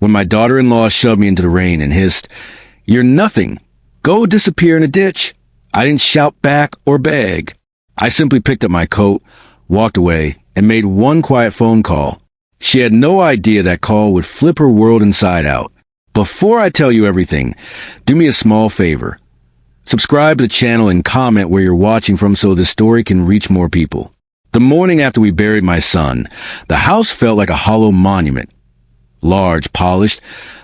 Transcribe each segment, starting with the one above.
when my daughter-in-law shoved me into the rain and hissed, "You're nothing. Go disappear in a ditch." I didn't shout back or beg. I simply picked up my coat, walked away, and made one quiet phone call. She had no idea that call would flip her world inside out. Before I tell you everything, do me a small favor. Subscribe to the channel and comment where you're watching from so this story can reach more people. The morning after we buried my son, the house felt like a hollow monument. Large, polished,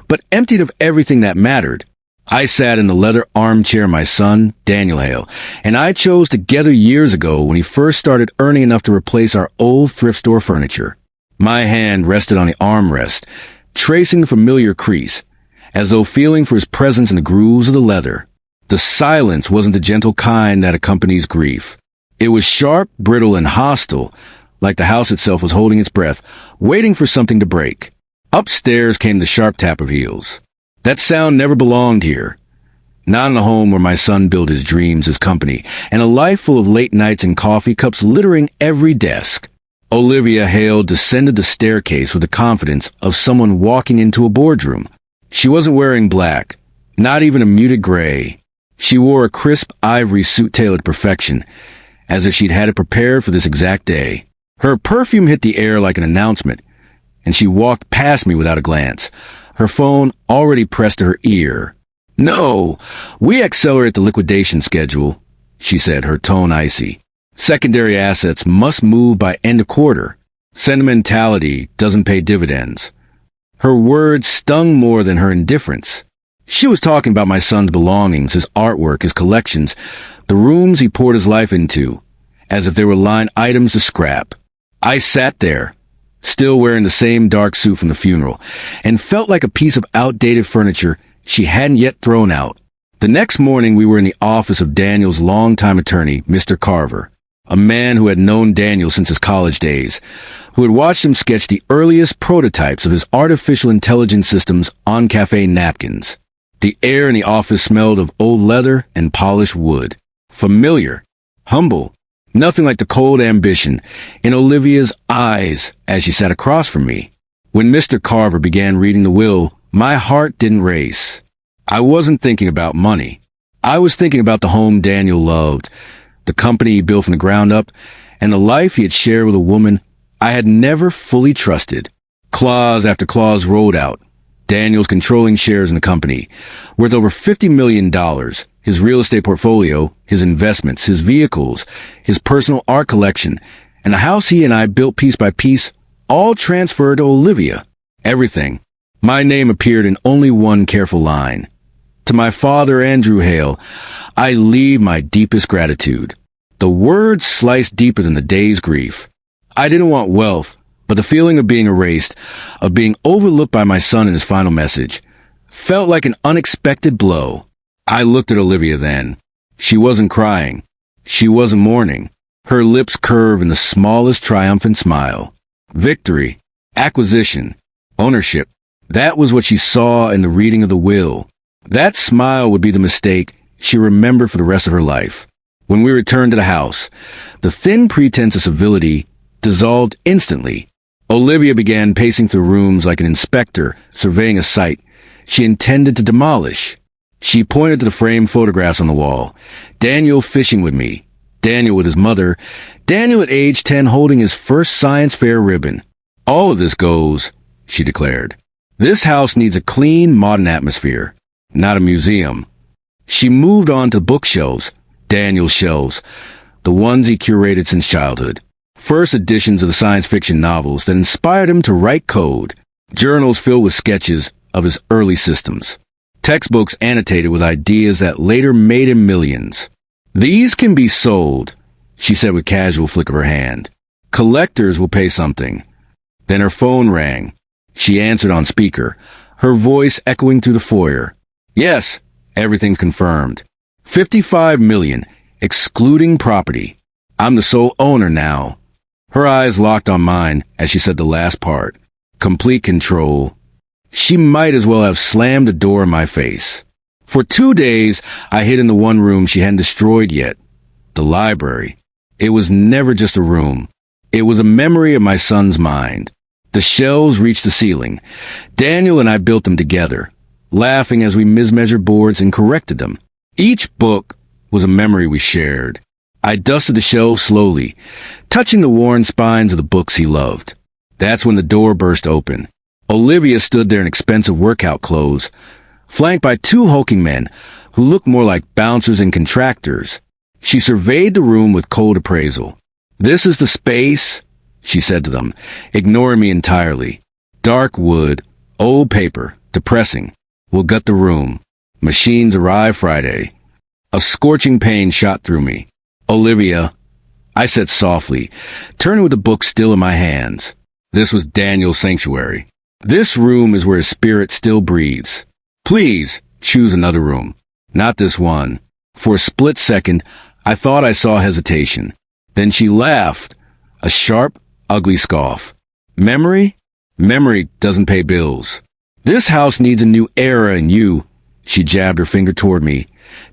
but emptied of everything that mattered. I sat in the leather armchair my son, Daniel Hale, and I chose together years ago when he first started earning enough to replace our old thrift store furniture. My hand rested on the armrest, tracing the familiar crease, as though feeling for his presence in the grooves of the leather. The silence wasn't the gentle kind that accompanies grief. It was sharp, brittle, and hostile, like the house itself was holding its breath, waiting for something to break. Upstairs came the sharp tap of heels. That sound never belonged here. Not in the home where my son built his dreams, his company, and a life full of late nights and coffee cups littering every desk. Olivia Hale descended the staircase with the confidence of someone walking into a boardroom. She wasn't wearing black, not even a muted gray. She wore a crisp ivory suit tailored to perfection, as if she'd had it prepared for this exact day. Her perfume hit the air like an announcement, and she walked past me without a glance, her phone already pressed to her ear. "No, we accelerate the liquidation schedule," she said, her tone icy. "Secondary assets must move by end of quarter. Sentimentality doesn't pay dividends." Her words stung more than her indifference. She was talking about my son's belongings, his artwork, his collections, the rooms he poured his life into, as if they were line items to scrap. I sat there, still wearing the same dark suit from the funeral, and felt like a piece of outdated furniture she hadn't yet thrown out. The next morning we were in the office of Daniel's longtime attorney, Mr. Carver, a man who had known Daniel since his college days, who had watched him sketch the earliest prototypes of his artificial intelligence systems on cafe napkins. The air in the office smelled of old leather and polished wood. Familiar, humble, nothing like the cold ambition in Olivia's eyes as she sat across from me. When Mr. Carver began reading the will, my heart didn't race. I wasn't thinking about money. I was thinking about the home Daniel loved, the company he built from the ground up, and the life he had shared with a woman I had never fully trusted. Clause after clause rolled out. Daniel's controlling shares in the company, worth over $50 million, his real estate portfolio, his investments, his vehicles, his personal art collection, and the house he and I built piece by piece, all transferred to Olivia. Everything. My name appeared in only one careful line. To my father, Andrew Hale, I leave my deepest gratitude. The words sliced deeper than the day's grief. I didn't want wealth, but the feeling of being erased, of being overlooked by my son in his final message, felt like an unexpected blow. I looked at Olivia then. She wasn't crying. She wasn't mourning. Her lips curved in the smallest triumphant smile. Victory, acquisition, ownership. That was what she saw in the reading of the will. That smile would be the mistake she remembered for the rest of her life. When we returned to the house, the thin pretense of civility dissolved instantly. Olivia began pacing through rooms like an inspector surveying a site she intended to demolish. She pointed to the framed photographs on the wall. Daniel fishing with me. Daniel with his mother. Daniel at age 10 holding his first science fair ribbon. "All of this goes," she declared. "This house needs a clean, modern atmosphere, not a museum." She moved on to bookshelves, Daniel's shelves, the ones he curated since childhood. First editions of the science fiction novels that inspired him to write code, journals filled with sketches of his early systems, textbooks annotated with ideas that later made him millions. "These can be sold," she said with casual flick of her hand. "Collectors will pay something." Then her phone rang. She answered on speaker, her voice echoing through the foyer. "Yes, everything's confirmed. $55 million, excluding property. I'm the sole owner now." Her eyes locked on mine as she said the last part. Complete control. She might as well have slammed the door in my face. For 2 days, I hid in the one room she hadn't destroyed yet. The library. It was never just a room. It was a memory of my son's mind. The shelves reached the ceiling. Daniel and I built them together, laughing as we mismeasured boards and corrected them. Each book was a memory we shared. I dusted the shelves slowly, touching the worn spines of the books he loved. That's when the door burst open. Olivia stood there in expensive workout clothes, flanked by two hulking men who looked more like bouncers and contractors. She surveyed the room with cold appraisal. "This is the space," she said to them, ignoring me entirely. "Dark wood, old paper, depressing. We'll gut the room. Machines arrive Friday." A scorching pain shot through me. "Olivia," I said softly, turning with the book still in my hands. This was Daniel's sanctuary. This room is where his spirit still breathes. "Please, choose another room. Not this one." For a split second, I thought I saw hesitation. Then she laughed, a sharp, ugly scoff. "Memory? Memory doesn't pay bills. This house needs a new era, and you," she jabbed her finger toward me,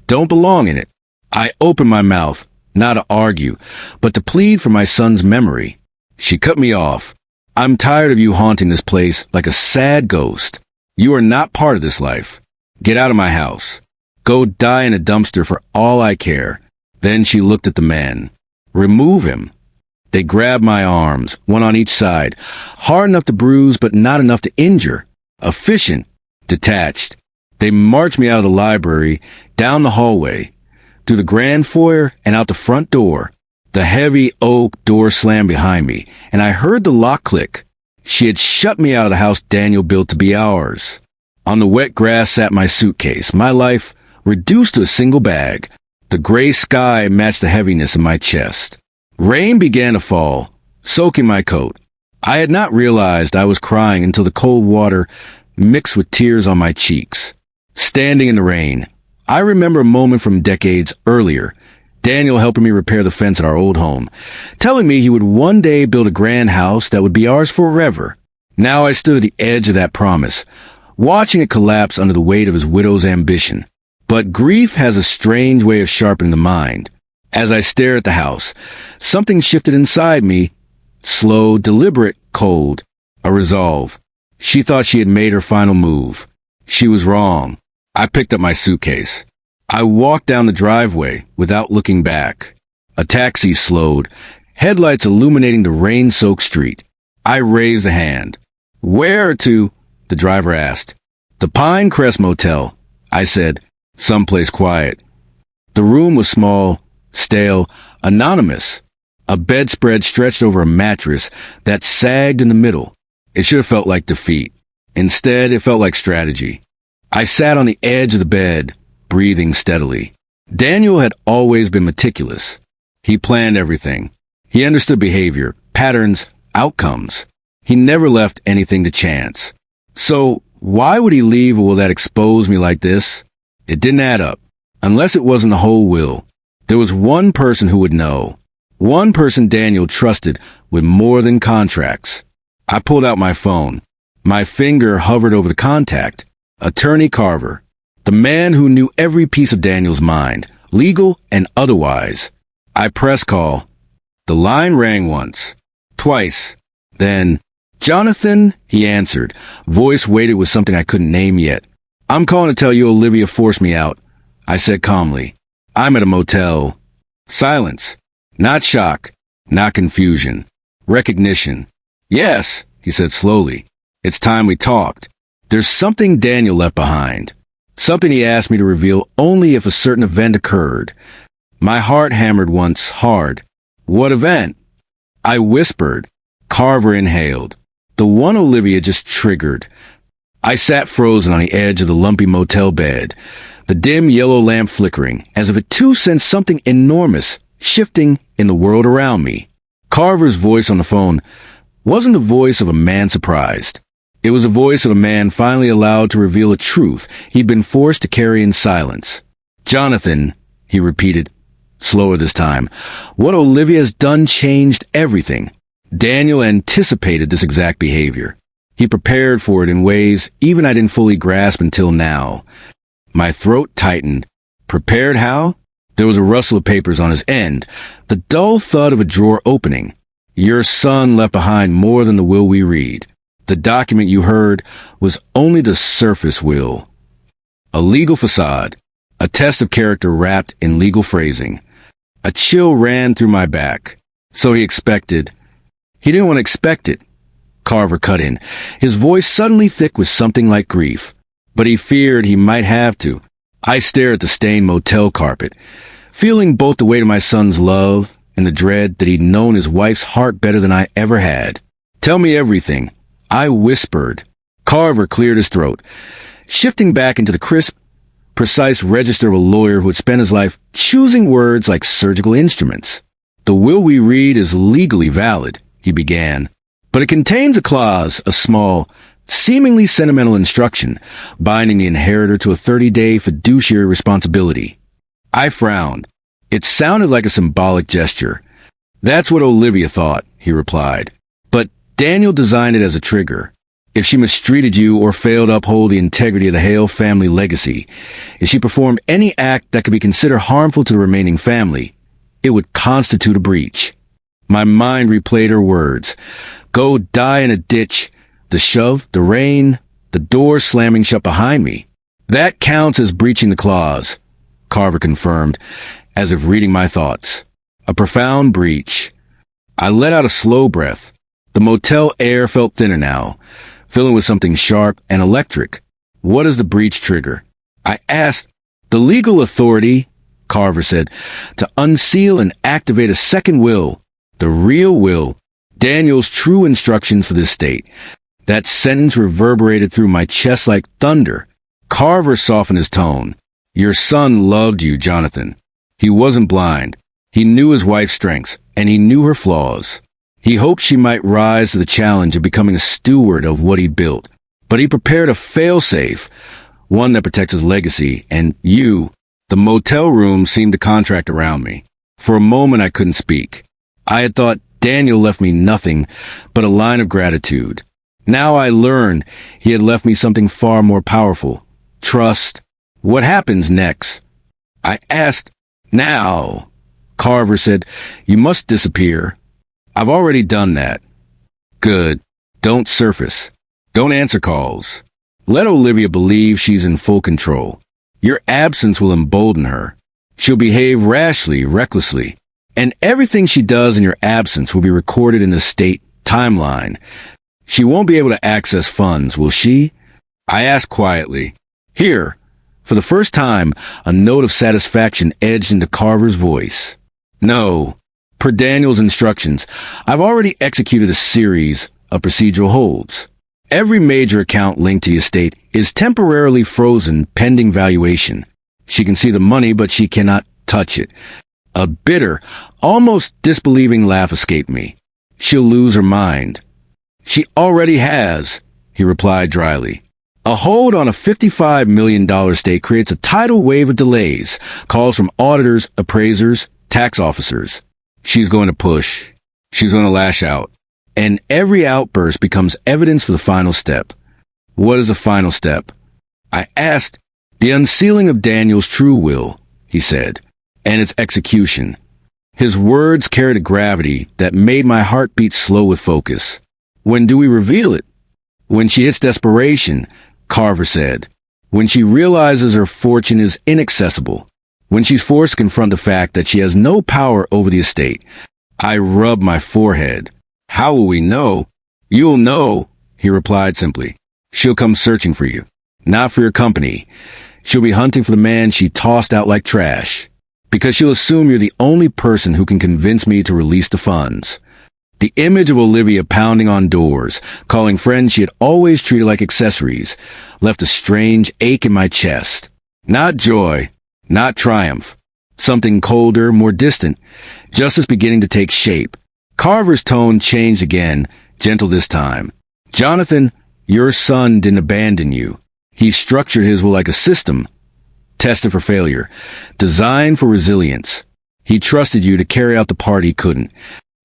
"don't belong in it." I opened my mouth, not to argue, but to plead for my son's memory. She cut me off. "I'm tired of you haunting this place like a sad ghost. You are not part of this life. Get out of my house. Go die in a dumpster for all I care." Then she looked at the men. "Remove him." They grabbed my arms, one on each side, hard enough to bruise but not enough to injure. Efficient, detached. They marched me out of the library, down the hallway, through the grand foyer and out the front door. The heavy oak door slammed behind me, and I heard the lock click. She had shut me out of the house Daniel built to be ours. On the wet grass sat my suitcase, my life reduced to a single bag. The gray sky matched the heaviness in my chest. Rain began to fall, soaking my coat. I had not realized I was crying until the cold water mixed with tears on my cheeks. Standing in the rain, I remember a moment from decades earlier. Daniel helping me repair the fence at our old home, telling me he would one day build a grand house that would be ours forever. Now I stood at the edge of that promise, watching it collapse under the weight of his widow's ambition. But grief has a strange way of sharpening the mind. As I stared at the house, something shifted inside me, slow, deliberate, cold, a resolve. She thought she had made her final move. She was wrong. I picked up my suitcase. I walked down the driveway without looking back. A taxi slowed, headlights illuminating the rain-soaked street. I raised a hand. "Where to?" the driver asked. "The Pinecrest Motel," I said, someplace quiet. The room was small, stale, anonymous. A bedspread stretched over a mattress that sagged in the middle. It should have felt like defeat. Instead, it felt like strategy. I sat on the edge of the bed, breathing steadily. Daniel had always been meticulous. He planned everything. He understood behavior, patterns, outcomes. He never left anything to chance. So, why would he leave a will that exposed me like this? It didn't add up. Unless it wasn't the whole will. There was one person who would know. One person Daniel trusted with more than contracts. I pulled out my phone. My finger hovered over the contact. Attorney Carver. The man who knew every piece of Daniel's mind, legal and otherwise. I pressed call. The line rang once. Twice. Then, "Jonathan," he answered, voice weighted with something I couldn't name yet. "I'm calling to tell you Olivia forced me out," I said calmly. "I'm at a motel." Silence. Not shock. Not confusion. Recognition. "Yes," he said slowly. "It's time we talked. There's something Daniel left behind. Something he asked me to reveal only if a certain event occurred." My heart hammered once hard. "What event?" I whispered. Carver inhaled. "The one Olivia just triggered." I sat frozen on the edge of the lumpy motel bed, the dim yellow lamp flickering, as if it too sensed something enormous shifting in the world around me. Carver's voice on the phone wasn't the voice of a man surprised. It was the voice of a man finally allowed to reveal a truth he'd been forced to carry in silence. "Jonathan," he repeated, slower this time, "what Olivia has done changed everything." Daniel anticipated this exact behavior. He prepared for it in ways even I didn't fully grasp until now. My throat tightened. Prepared how? There was a rustle of papers on his end, the dull thud of a drawer opening. "Your son left behind more than the will we read." The document you heard was only the surface will. A legal facade, a test of character wrapped in legal phrasing. A chill ran through my back. So he expected. He didn't want to expect it. Carver cut in, his voice suddenly thick with something like grief. But he feared he might have to. I stared at the stained motel carpet, feeling both the weight of my son's love and the dread that he'd known his wife's heart better than I ever had. Tell me everything, I whispered. Carver cleared his throat, shifting back into the crisp, precise register of a lawyer who had spent his life choosing words like surgical instruments. The will we read is legally valid, he began, but it contains a clause, a small, seemingly sentimental instruction, binding the inheritor to a 30-day fiduciary responsibility. I frowned. It sounded like a symbolic gesture. That's what Olivia thought, he replied. But Daniel designed it as a trigger. If she mistreated you or failed to uphold the integrity of the Hale family legacy, if she performed any act that could be considered harmful to the remaining family, it would constitute a breach. My mind replayed her words. Go die in a ditch. The shove, the rain, the door slamming shut behind me. That counts as breaching the clause, Carver confirmed, as if reading my thoughts. A profound breach. I let out a slow breath. The motel air felt thinner now, filling with something sharp and electric. What is the breach trigger? I asked. The legal authority, Carver said, to unseal and activate a second will, the real will, Daniel's true instructions for this state. That sentence reverberated through my chest like thunder. Carver softened his tone. Your son loved you, Jonathan. He wasn't blind. He knew his wife's strengths, and he knew her flaws. He hoped she might rise to the challenge of becoming a steward of what he built. But he prepared a fail-safe, one that protects his legacy, and you. The motel room seemed to contract around me. For a moment I couldn't speak. I had thought Daniel left me nothing but a line of gratitude. Now I learned he had left me something far more powerful. Trust. What happens next? I asked. Now, Carver said, you must disappear. I've already done that. Good. Don't surface. Don't answer calls. Let Olivia believe she's in full control. Your absence will embolden her. She'll behave rashly, recklessly. And everything she does in your absence will be recorded in the state timeline. She won't be able to access funds, will she? I asked quietly. Here, for the first time, a note of satisfaction edged into Carver's voice. No. Per Daniel's instructions, I've already executed a series of procedural holds. Every major account linked to the estate is temporarily frozen pending valuation. She can see the money, but she cannot touch it. A bitter, almost disbelieving laugh escaped me. She'll lose her mind. She already has, he replied dryly. A hold on a $55 million estate creates a tidal wave of delays, calls from auditors, appraisers, tax officers. She's going to push. She's going to lash out. And every outburst becomes evidence for the final step. What is the final step? I asked. The unsealing of Daniel's true will, he said, and its execution. His words carried a gravity that made my heart beat slow with focus. When do we reveal it? When she hits desperation, Carver said. When she realizes her fortune is inaccessible. When she's forced to confront the fact that she has no power over the estate. I rubbed my forehead. How will we know? You'll know, he replied simply. She'll come searching for you. Not for your company. She'll be hunting for the man she tossed out like trash. Because she'll assume you're the only person who can convince me to release the funds. The image of Olivia pounding on doors, calling friends she had always treated like accessories, left a strange ache in my chest. Not joy, not triumph. Something colder, more distant, justice beginning to take shape. Carver's tone changed again, gentle this time. Jonathan, your son didn't abandon you. He structured his will like a system, tested for failure, designed for resilience. He trusted you to carry out the part he couldn't.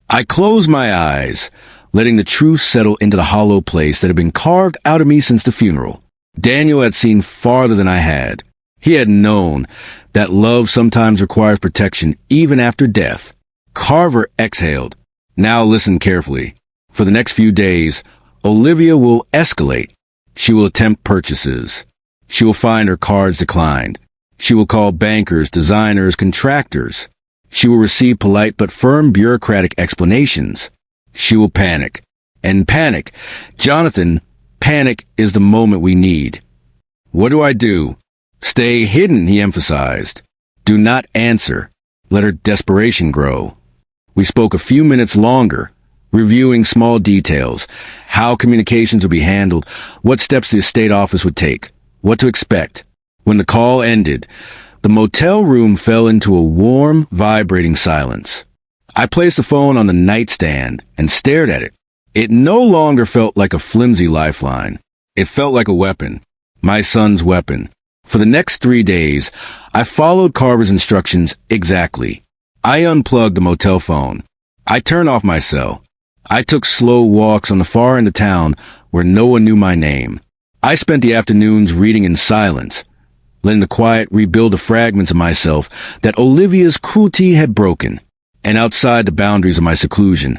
I closed my eyes, letting the truth settle into the hollow place that had been carved out of me since the funeral. Daniel had seen farther than I had. He had known that love sometimes requires protection even after death. Carver exhaled. Now listen carefully. For the next few days, Olivia will escalate. She will attempt purchases. She will find her cards declined. She will call bankers, designers, contractors. She will receive polite but firm bureaucratic explanations. She will panic. And panic, Jonathan, panic is the moment we need. What do I do? Stay hidden, he emphasized. Do not answer. Let her desperation grow. We spoke a few minutes longer, reviewing small details, how communications would be handled, what steps the estate office would take, what to expect. When the call ended, the motel room fell into a warm, vibrating silence. I placed the phone on the nightstand and stared at it. It no longer felt like a flimsy lifeline. It felt like a weapon. My son's weapon. For the next 3 days, I followed Carver's instructions exactly. I unplugged the motel phone. I turned off my cell. I took slow walks on the far end of town where no one knew my name. I spent the afternoons reading in silence, letting the quiet rebuild the fragments of myself that Olivia's cruelty had broken. And outside the boundaries of my seclusion,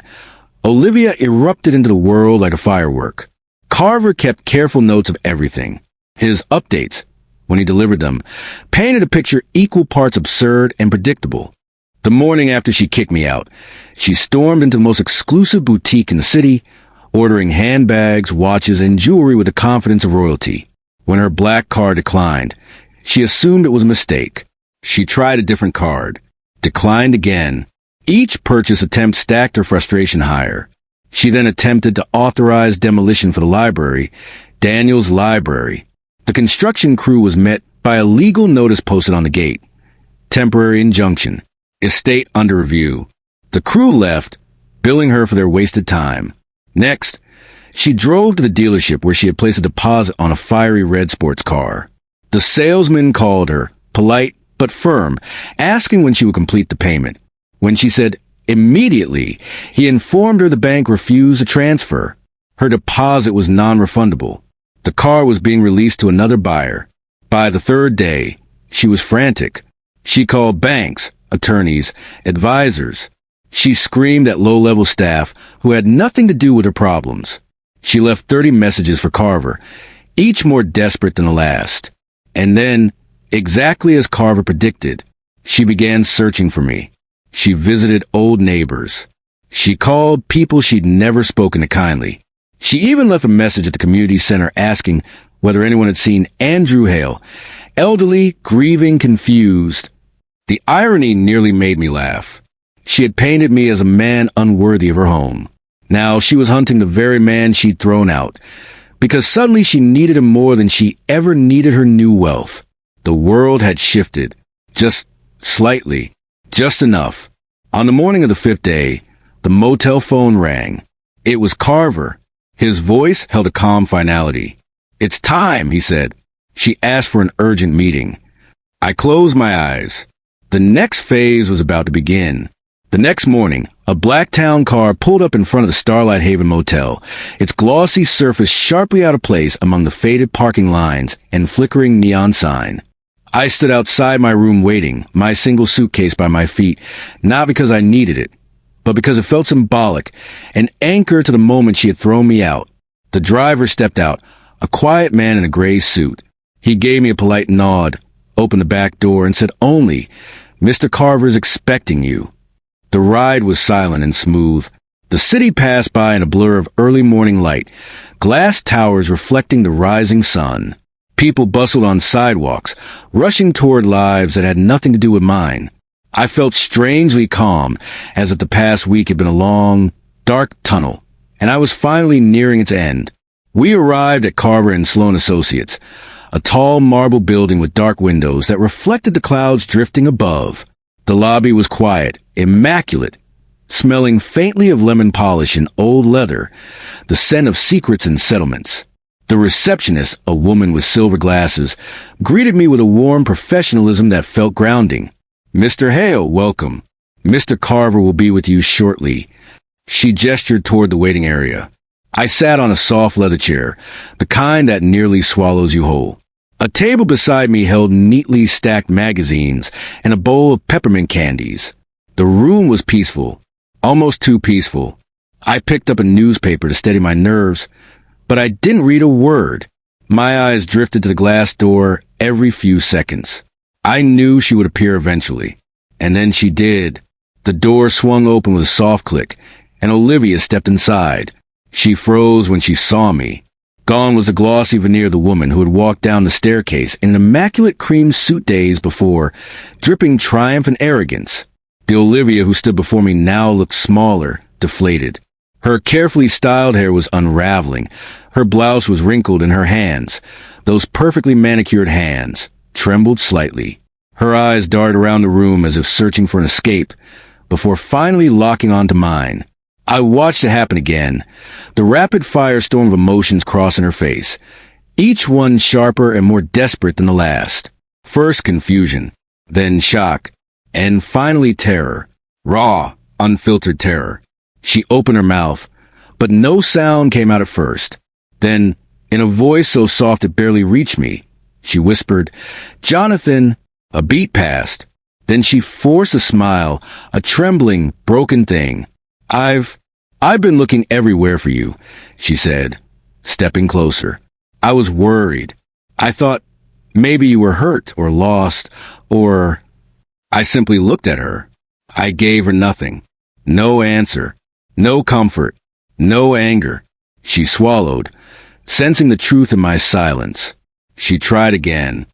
Olivia erupted into the world like a firework. Carver kept careful notes of everything. His updates, when he delivered them, painted a picture equal parts absurd and predictable. The morning after she kicked me out, she stormed into the most exclusive boutique in the city, ordering handbags, watches, and jewelry with the confidence of royalty. When her black card declined, she assumed it was a mistake. She tried a different card, declined again. Each purchase attempt stacked her frustration higher. She then attempted to authorize demolition for the library, Daniel's library. The construction crew was met by a legal notice posted on the gate. Temporary injunction. Estate under review. The crew left, billing her for their wasted time. Next, she drove to the dealership where she had placed a deposit on a fiery red sports car. The salesman called her, polite but firm, asking when she would complete the payment. When she said immediately, he informed her the bank refused a transfer. Her deposit was non-refundable. The car was being released to another buyer. By the third day, she was frantic. She called banks, attorneys, advisors. She screamed at low-level staff who had nothing to do with her problems. She left 30 messages for Carver, each more desperate than the last. And then, exactly as Carver predicted, she began searching for me. She visited old neighbors. She called people she'd never spoken to kindly. She even left a message at the community center asking whether anyone had seen Andrew Hale, elderly, grieving, confused. The irony nearly made me laugh. She had painted me as a man unworthy of her home. Now she was hunting the very man she'd thrown out, because suddenly she needed him more than she ever needed her new wealth. The world had shifted, just slightly, just enough. On the morning of the 5th day, the motel phone rang. It was Carver. His voice held a calm finality. "It's time," he said. She asked for an urgent meeting. I closed my eyes. The next phase was about to begin. The next morning, a black town car pulled up in front of the Starlight Haven Motel, its glossy surface sharply out of place among the faded parking lines and flickering neon sign. I stood outside my room waiting, my single suitcase by my feet, not because I needed it, but because it felt symbolic, an anchor to the moment she had thrown me out. The driver stepped out, a quiet man in a gray suit. He gave me a polite nod, opened the back door, and said only, "Mr. Carver's expecting you." The ride was silent and smooth. The city passed by in a blur of early morning light, glass towers reflecting the rising sun. People bustled on sidewalks, rushing toward lives that had nothing to do with mine. I felt strangely calm, as if the past week had been a long, dark tunnel, and I was finally nearing its end. We arrived at Carver and Sloan Associates, a tall marble building with dark windows that reflected the clouds drifting above. The lobby was quiet, immaculate, smelling faintly of lemon polish and old leather, the scent of secrets and settlements. The receptionist, a woman with silver glasses, greeted me with a warm professionalism that felt grounding. "Mr. Hale, welcome. Mr. Carver will be with you shortly." She gestured toward the waiting area. I sat on a soft leather chair, the kind that nearly swallows you whole. A table beside me held neatly stacked magazines and a bowl of peppermint candies. The room was peaceful, almost too peaceful. I picked up a newspaper to steady my nerves, but I didn't read a word. My eyes drifted to the glass door every few seconds. I knew she would appear eventually. And then she did. The door swung open with a soft click, and Olivia stepped inside. She froze when she saw me. Gone was the glossy veneer of the woman who had walked down the staircase in an immaculate cream suit days before, dripping triumph and arrogance. The Olivia who stood before me now looked smaller, deflated. Her carefully styled hair was unraveling. Her blouse was wrinkled and her hands, those perfectly manicured hands, trembled slightly. Her eyes darted around the room as if searching for an escape, before finally locking onto mine. I watched it happen again, the rapid firestorm of emotions crossing her face, each one sharper and more desperate than the last. First confusion, then shock, and finally terror. Raw, unfiltered terror. She opened her mouth, but no sound came out at first. Then, in a voice so soft it barely reached me, she whispered, "Jonathan." A beat passed. Then she forced a smile, a trembling, broken thing. I've been looking everywhere for you," she said, stepping closer. "I was worried. I thought maybe you were hurt or lost or—" I simply looked at her. I gave her nothing. No answer. No comfort. No anger. She swallowed, sensing the truth in my silence. She tried again.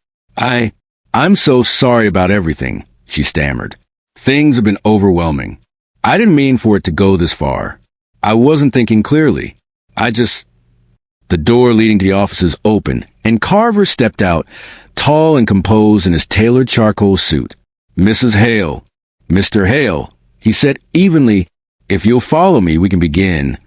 I'm so sorry about everything," she stammered. "Things have been overwhelming. I didn't mean for it to go this far. I wasn't thinking clearly. The door leading to the offices opened, and Carver stepped out, tall and composed in his tailored charcoal suit. "Mrs. Hale, Mr. Hale," he said evenly, "if you'll follow me, we can begin."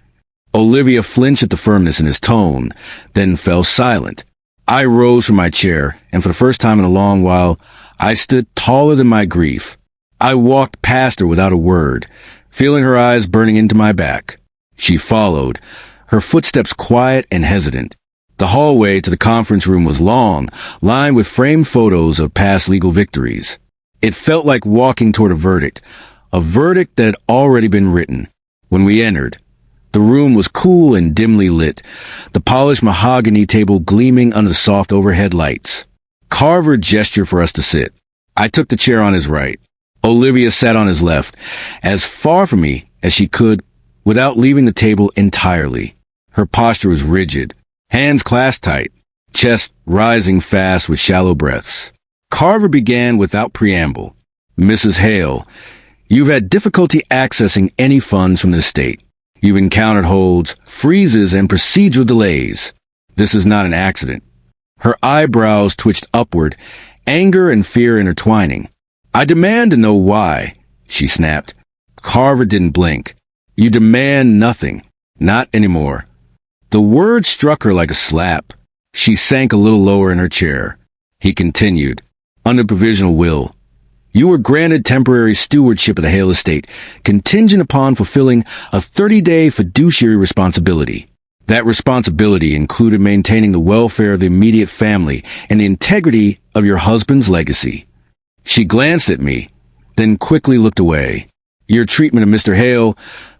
Olivia flinched at the firmness in his tone, then fell silent. I rose from my chair, and for the first time in a long while, I stood taller than my grief. I walked past her without a word, feeling her eyes burning into my back. She followed, her footsteps quiet and hesitant. The hallway to the conference room was long, lined with framed photos of past legal victories. It felt like walking toward a verdict that had already been written. When we entered, the room was cool and dimly lit, the polished mahogany table gleaming under the soft overhead lights. Carver gestured for us to sit. I took the chair on his right. Olivia sat on his left, as far from me as she could, without leaving the table entirely. Her posture was rigid, hands clasped tight, chest rising fast with shallow breaths. Carver began without preamble. "Mrs. Hale, you've had difficulty accessing any funds from the estate. You've encountered holds, freezes, and procedural delays. This is not an accident." Her eyebrows twitched upward, anger and fear intertwining. "I demand to know why," she snapped. Carver didn't blink. "You demand nothing. Not anymore." The word struck her like a slap. She sank a little lower in her chair. He continued, "Under provisional will, you were granted temporary stewardship of the Hale estate, contingent upon fulfilling a 30-day fiduciary responsibility. That responsibility included maintaining the welfare of the immediate family and the integrity of your husband's legacy." She glanced at me, then quickly looked away. "Your treatment of Mr. Hale,"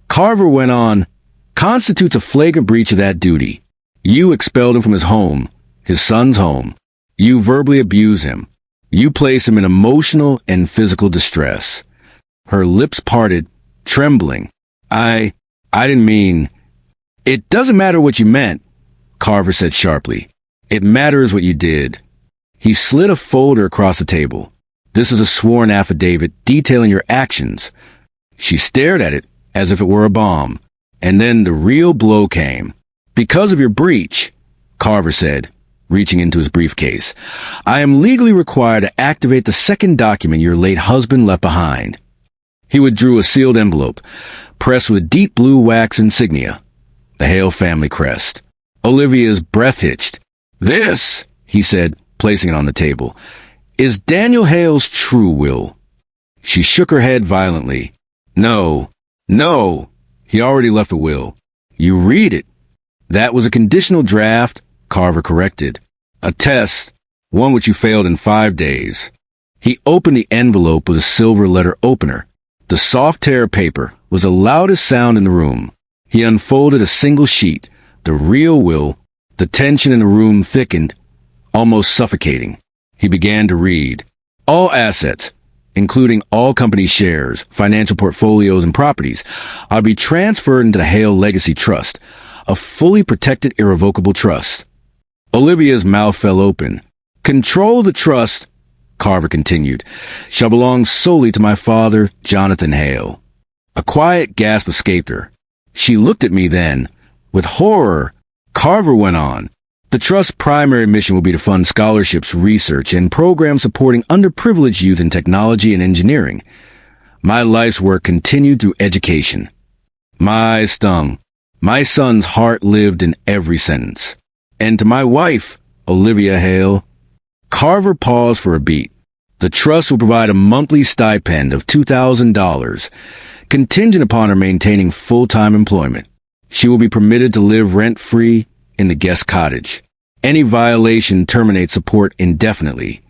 Carver went on, "constitutes a flagrant breach of that duty. You expelled him from his home, his son's home. You verbally abuse him. You place him in emotional and physical distress." Her lips parted, trembling. I didn't mean—" "It doesn't matter what you meant," Carver said sharply. "It matters what you did." He slid a folder across the table. "This is a sworn affidavit detailing your actions." She stared at it as if it were a bomb. And then the real blow came. "Because of your breach," Carver said, reaching into his briefcase, "I am legally required to activate the second document your late husband left behind." He withdrew a sealed envelope, pressed with deep blue wax insignia, the Hale family crest. Olivia's breath hitched. "This," he said, placing it on the table, "is Daniel Hale's true will." She shook her head violently. No. He already left a will. You read it." "That was a conditional draft," Carver corrected. "A test, one which you failed in 5 days." He opened the envelope with a silver letter opener. The soft tear of paper was the loudest sound in the room. He unfolded a single sheet, The real will. The tension in the room thickened, almost suffocating. He began to read. All assets, including all company shares, financial portfolios, and properties, are to be transferred into the Hale Legacy Trust, a fully protected, irrevocable trust. Olivia's mouth fell open. Control of the trust, Carver continued, shall belong solely to my father, Jonathan Hale. A quiet gasp escaped her. She looked at me then. With horror, Carver went on. The Trust's primary mission will be to fund scholarships, research, and programs supporting underprivileged youth in technology and engineering. My life's work continued through education. My stung. My son's heart lived in every sentence. And to my wife, Olivia Hale. Carver paused for a beat. The Trust will provide a monthly stipend of $2,000, contingent upon her maintaining full-time employment. She will be permitted to live rent-free in the guest cottage. Any violation terminates support indefinitely.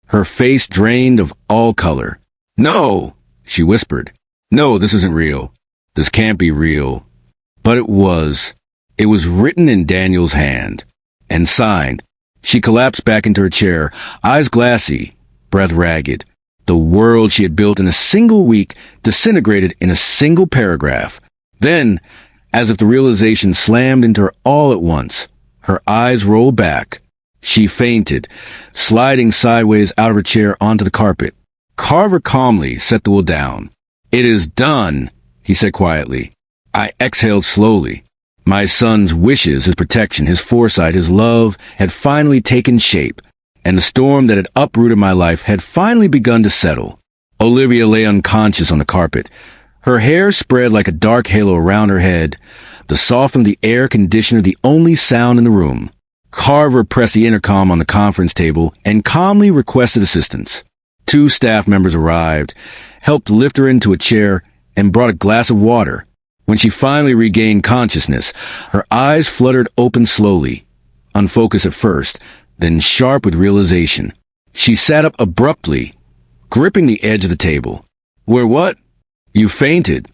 Her face drained of all color. No, she whispered. No, this isn't real. This can't be real. But it was. It was written in Daniel's hand and signed. She collapsed back into her chair, eyes glassy, breath ragged. The world she had built in a single week disintegrated in a single paragraph. Then, as if the realization slammed into her all at once, her eyes rolled back. She fainted, sliding sideways out of her chair onto the carpet. Carver calmly set the will down. It is done, he said quietly. I exhaled slowly. My son's wishes, his protection, his foresight, his love had finally taken shape, and the storm that had uprooted my life had finally begun to settle. Olivia lay unconscious on the carpet. Her hair spread like a dark halo around her head, the soft of the air conditioner the only sound in the room. Carver pressed the intercom on the conference table and calmly requested assistance. 2 staff members arrived, helped lift her into a chair, and brought a glass of water. When she finally regained consciousness, her eyes fluttered open slowly, unfocused at first, then sharp with realization. She sat up abruptly, gripping the edge of the table. Where what? You fainted,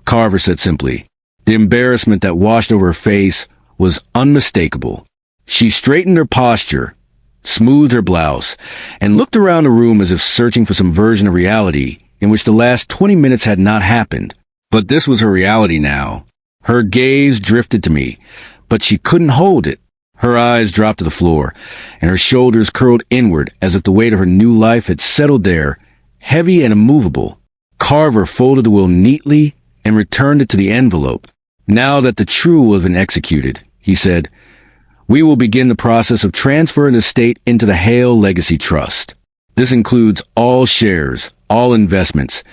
Carver said simply. The embarrassment that washed over her face was unmistakable. She straightened her posture, smoothed her blouse, and looked around the room as if searching for some version of reality in which the last 20 minutes had not happened. But this was her reality now. Her gaze drifted to me, but she couldn't hold it. Her eyes dropped to the floor, and her shoulders curled inward as if the weight of her new life had settled there, heavy and immovable. Carver folded the will neatly and returned it to the envelope. Now that the true will has been executed, he said, we will begin the process of transferring the estate into the Hale Legacy Trust. This includes all shares, all investments,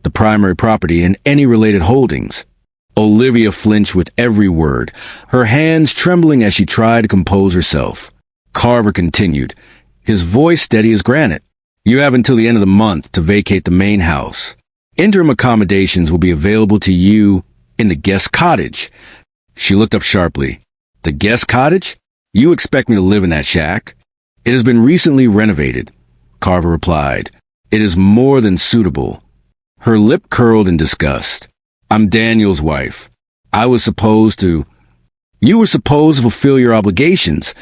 the primary property, and any related holdings. Olivia flinched with every word, her hands trembling as she tried to compose herself. Carver continued, his voice steady as granite. You have until the end of the month to vacate the main house. Interim accommodations will be available to you in the guest cottage. She looked up sharply. The guest cottage? You expect me to live in that shack? It has been recently renovated, Carver replied. It is more than suitable. Her lip curled in disgust. I'm Daniel's wife. You were supposed to fulfill your obligations,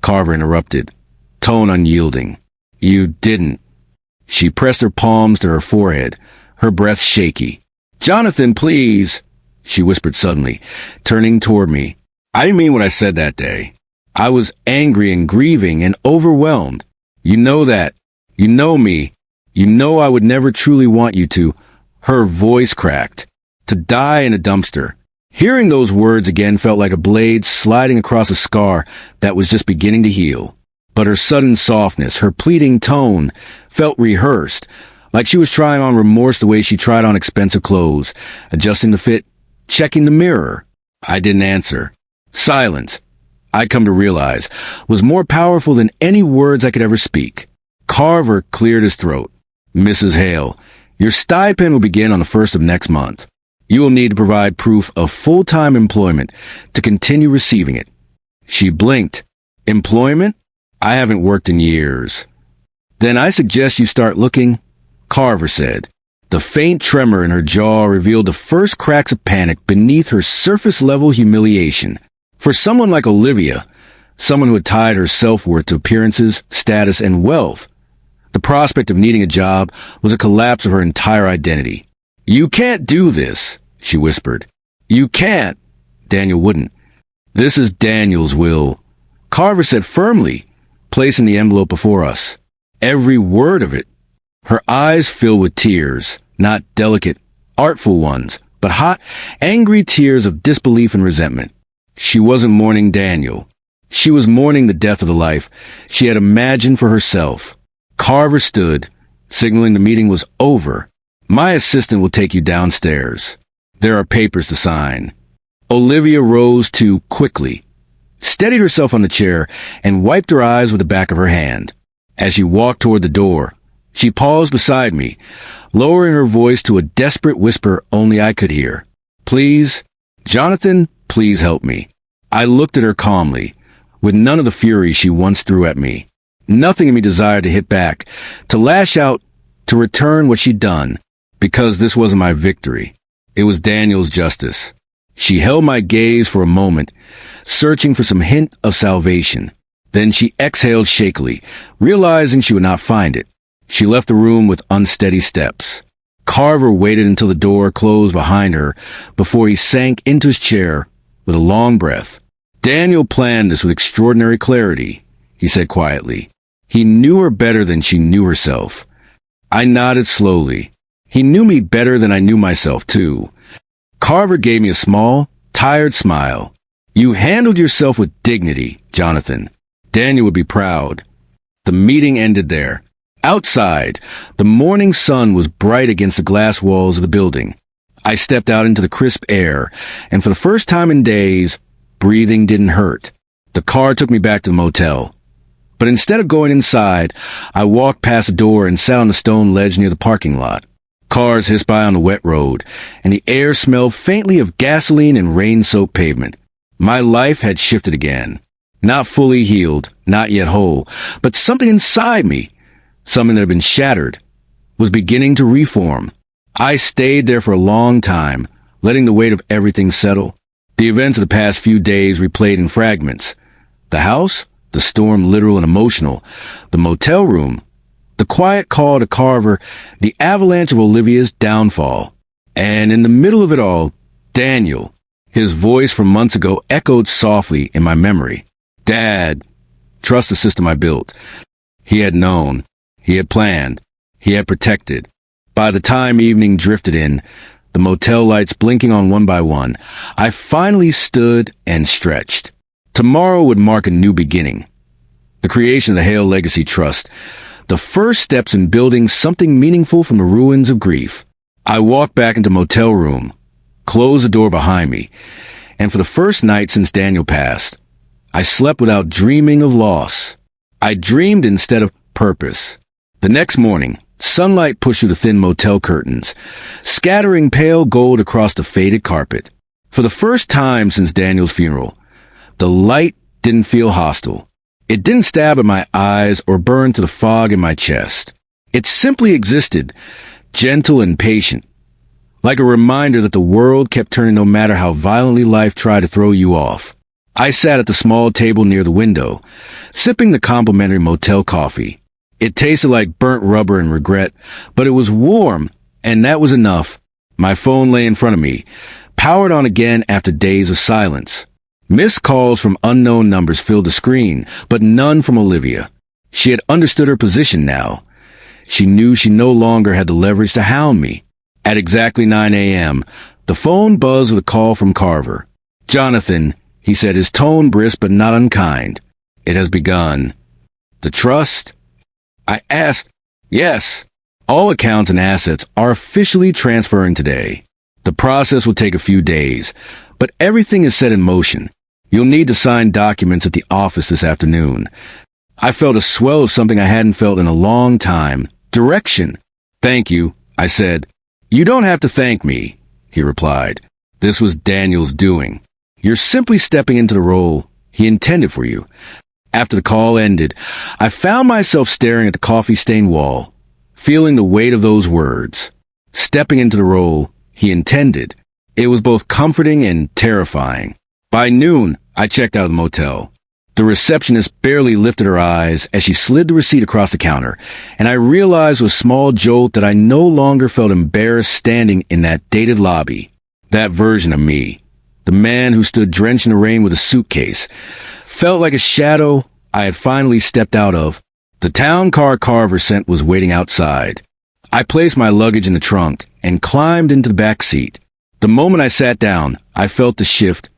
Carver interrupted, tone unyielding. You didn't. She pressed her palms to her forehead, her breath shaky. Jonathan, please, she whispered suddenly, turning toward me. I didn't mean what I said that day. I was angry and grieving and overwhelmed. You know that. You know me. You know I would never truly want you to. Her voice cracked. To die in a dumpster. Hearing those words again felt like a blade sliding across a scar that was just beginning to heal. But her sudden softness, her pleading tone, felt rehearsed, like she was trying on remorse the way she tried on expensive clothes, adjusting the fit, checking the mirror. I didn't answer. Silence, I'd come to realize, was more powerful than any words I could ever speak. Carver cleared his throat. Mrs. Hale, your stipend will begin on the 1st of next month. You will need to provide proof of full-time employment to continue receiving it. She blinked. Employment? I haven't worked in years. Then I suggest you start looking, Carver said. The faint tremor in her jaw revealed the first cracks of panic beneath her surface-level humiliation. For someone like Olivia, someone who had tied her self-worth to appearances, status, and wealth, the prospect of needing a job was a collapse of her entire identity. "You can't do this," she whispered. "You can't." Daniel wouldn't. "This is Daniel's will," Carver said firmly, placing the envelope before us. Every word of it. Her eyes filled with tears, not delicate, artful ones, but hot, angry tears of disbelief and resentment. She wasn't mourning Daniel. She was mourning the death of the life she had imagined for herself. Carver stood, signaling the meeting was over. "My assistant will take you downstairs. There are papers to sign." Olivia rose too quickly, steadied herself on the chair, and wiped her eyes with the back of her hand. As she walked toward the door, she paused beside me, lowering her voice to a desperate whisper only I could hear. "Please, Jonathan, please help me." I looked at her calmly, with none of the fury she once threw at me. Nothing in me desired to hit back, to lash out, to return what she'd done, because this wasn't my victory. It was Daniel's justice. She held my gaze for a moment, searching for some hint of salvation. Then she exhaled shakily, realizing she would not find it. She left the room with unsteady steps. Carver waited until the door closed behind her before he sank into his chair with a long breath. "Daniel planned this with extraordinary clarity," he said quietly. "He knew her better than she knew herself." I nodded slowly. He knew me better than I knew myself, too. Carver gave me a small, tired smile. "You handled yourself with dignity, Jonathan. Daniel would be proud." The meeting ended there. Outside, the morning sun was bright against the glass walls of the building. I stepped out into the crisp air, and for the first time in days, breathing didn't hurt. The car took me back to the motel. But instead of going inside, I walked past the door and sat on the stone ledge near the parking lot. Cars hissed by on the wet road, and the air smelled faintly of gasoline and rain-soaked pavement. My life had shifted again. Not fully healed, not yet whole, but something inside me, something that had been shattered, was beginning to reform. I stayed there for a long time, letting the weight of everything settle. The events of the past few days replayed in fragments. The house, the storm literal and emotional, the motel room, the quiet call to Carver, the avalanche of Olivia's downfall. And in the middle of it all, Daniel. His voice from months ago echoed softly in my memory. "Dad, trust the system I built." He had known. He had planned. He had protected. By the time evening drifted in, the motel lights blinking on one by one, I finally stood and stretched. Tomorrow would mark a new beginning. The creation of the Hale Legacy Trust. The first steps in building something meaningful from the ruins of grief. I walked back into the motel room, closed the door behind me, and for the first night since Daniel passed, I slept without dreaming of loss. I dreamed instead of purpose. The next morning, sunlight pushed through the thin motel curtains, scattering pale gold across the faded carpet. For the first time since Daniel's funeral, the light didn't feel hostile. It didn't stab at my eyes or burn to the fog in my chest. It simply existed, gentle and patient, like a reminder that the world kept turning no matter how violently life tried to throw you off. I sat at the small table near the window, sipping the complimentary motel coffee. It tasted like burnt rubber and regret, but it was warm, and that was enough. My phone lay in front of me, powered on again after days of silence. Missed calls from unknown numbers filled the screen, but none from Olivia. She had understood her position now. She knew she no longer had the leverage to hound me. At exactly 9 a.m., the phone buzzed with a call from Carver. "Jonathan," he said, his tone brisk but not unkind. "It has begun." "The trust?" I asked. "Yes. All accounts and assets are officially transferring today. The process will take a few days, but everything is set in motion. You'll need to sign documents at the office this afternoon." I felt a swell of something I hadn't felt in a long time. Direction. "Thank you," I said. "You don't have to thank me," he replied. "This was Daniel's doing. You're simply stepping into the role he intended for you." After the call ended, I found myself staring at the coffee-stained wall, feeling the weight of those words. Stepping into the role he intended. It was both comforting and terrifying. By noon, I checked out of the motel. The receptionist barely lifted her eyes as she slid the receipt across the counter, and I realized with a small jolt that I no longer felt embarrassed standing in that dated lobby. That version of me, the man who stood drenched in the rain with a suitcase, felt like a shadow I had finally stepped out of. The town car Carver sent was waiting outside. I placed my luggage in the trunk and climbed into the back seat. The moment I sat down, I felt the shift,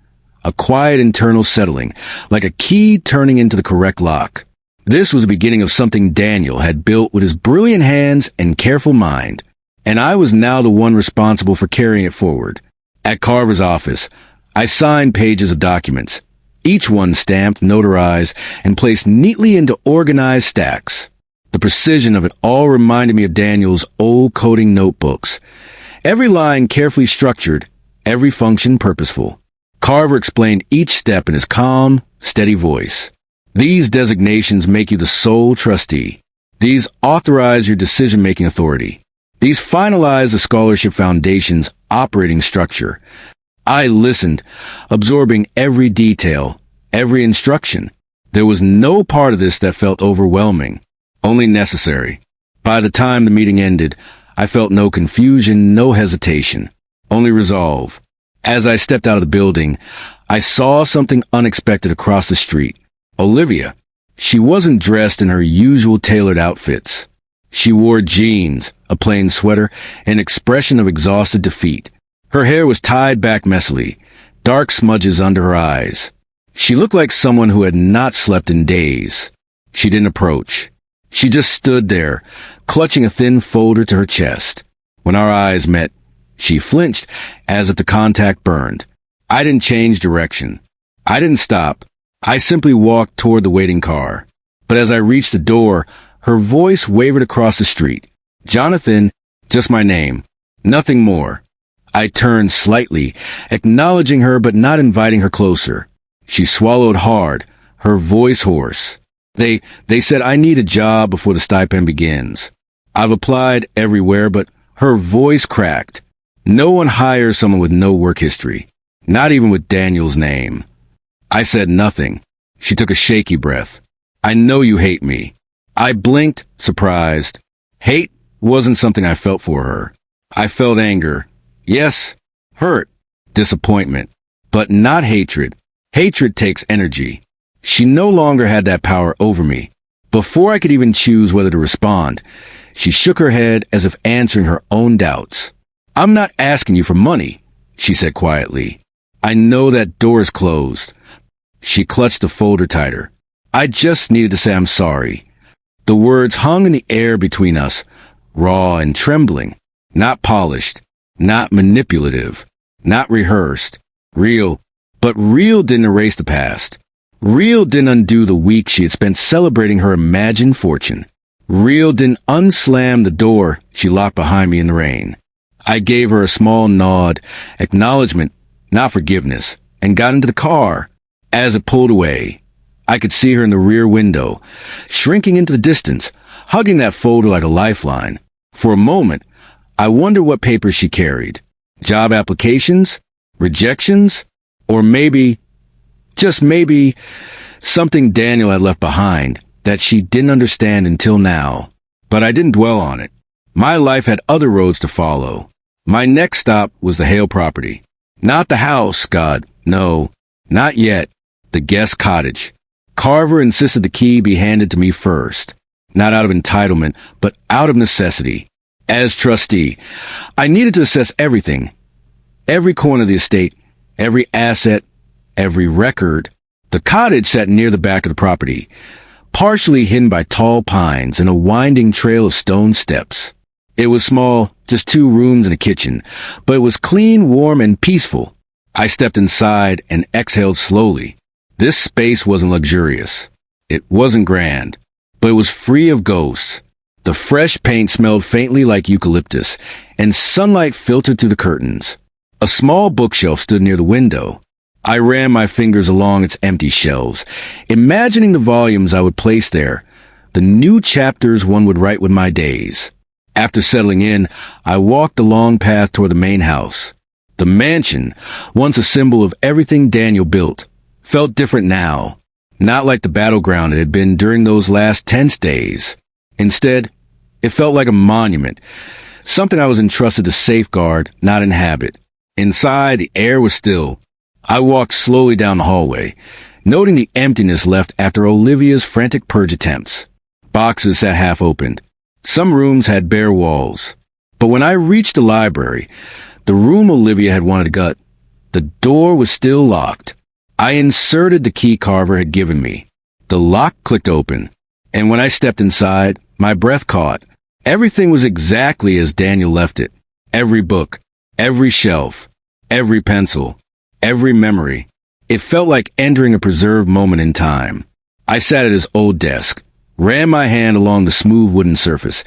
a quiet internal settling, like a key turning into the correct lock. This was the beginning of something Daniel had built with his brilliant hands and careful mind, and I was now the one responsible for carrying it forward. At Carver's office, I signed pages of documents, each one stamped, notarized, and placed neatly into organized stacks. The precision of it all reminded me of Daniel's old coding notebooks. Every line carefully structured, every function purposeful. Carver explained each step in his calm, steady voice. These designations make you the sole trustee. These authorize your decision-making authority. These finalize the scholarship foundation's operating structure. I listened, absorbing every detail, every instruction. There was no part of this that felt overwhelming, only necessary. By the time the meeting ended, I felt no confusion, no hesitation, only resolve. As I stepped out of the building, I saw something unexpected across the street. Olivia. She wasn't dressed in her usual tailored outfits. She wore jeans, a plain sweater, an expression of exhausted defeat. Her hair was tied back messily, dark smudges under her eyes. She looked like someone who had not slept in days. She didn't approach. She just stood there, clutching a thin folder to her chest. When our eyes met, she flinched as if the contact burned. I didn't change direction. I didn't stop. I simply walked toward the waiting car. But as I reached the door, her voice wavered across the street. Jonathan, just my name. Nothing more. I turned slightly, acknowledging her but not inviting her closer. She swallowed hard, her voice hoarse. They said I need a job before the stipend begins. I've applied everywhere, but her voice cracked. No one hires someone with no work history, not even with Daniel's name. I said nothing. She took a shaky breath. I know you hate me. I blinked, surprised. Hate wasn't something I felt for her. I felt anger. Yes, hurt, disappointment, but not hatred. Hatred takes energy. She no longer had that power over me. Before I could even choose whether to respond, she shook her head as if answering her own doubts. I'm not asking you for money, she said quietly. I know that door is closed. She clutched the folder tighter. I just needed to say I'm sorry. The words hung in the air between us, raw and trembling, not polished, not manipulative, not rehearsed. Real, but real didn't erase the past. Real didn't undo the week she had spent celebrating her imagined fortune. Real didn't unslam the door she locked behind me in the rain. I gave her a small nod, acknowledgement, not forgiveness, and got into the car. As it pulled away, I could see her in the rear window, shrinking into the distance, hugging that folder like a lifeline. For a moment, I wondered what papers she carried. Job applications? Rejections? Or maybe, just maybe, something Daniel had left behind that she didn't understand until now. But I didn't dwell on it. My life had other roads to follow. My next stop was the Hale property. Not the house, God, no, not yet. The guest cottage. Carver insisted the key be handed to me first. Not out of entitlement, but out of necessity. As trustee, I needed to assess everything. Every corner of the estate, every asset, every record. The cottage sat near the back of the property, partially hidden by tall pines and a winding trail of stone steps. It was small, just 2 rooms and a kitchen, but it was clean, warm, and peaceful. I stepped inside and exhaled slowly. This space wasn't luxurious. It wasn't grand, but it was free of ghosts. The fresh paint smelled faintly like eucalyptus, and sunlight filtered through the curtains. A small bookshelf stood near the window. I ran my fingers along its empty shelves, imagining the volumes I would place there, the new chapters one would write with my days. After settling in, I walked the long path toward the main house. The mansion, once a symbol of everything Daniel built, felt different now. Not like the battleground it had been during those last tense days. Instead, it felt like a monument, something I was entrusted to safeguard, not inhabit. Inside, the air was still. I walked slowly down the hallway, noting the emptiness left after Olivia's frantic purge attempts. Boxes sat half opened. Some rooms had bare walls. But when I reached the library, the room Olivia had wanted to gut, the door was still locked. I inserted the key Carver had given me. The lock clicked open, and when I stepped inside, my breath caught. Everything was exactly as Daniel left it. Every book, every shelf, every pencil, every memory. It felt like entering a preserved moment in time. I sat at his old desk, ran my hand along the smooth wooden surface,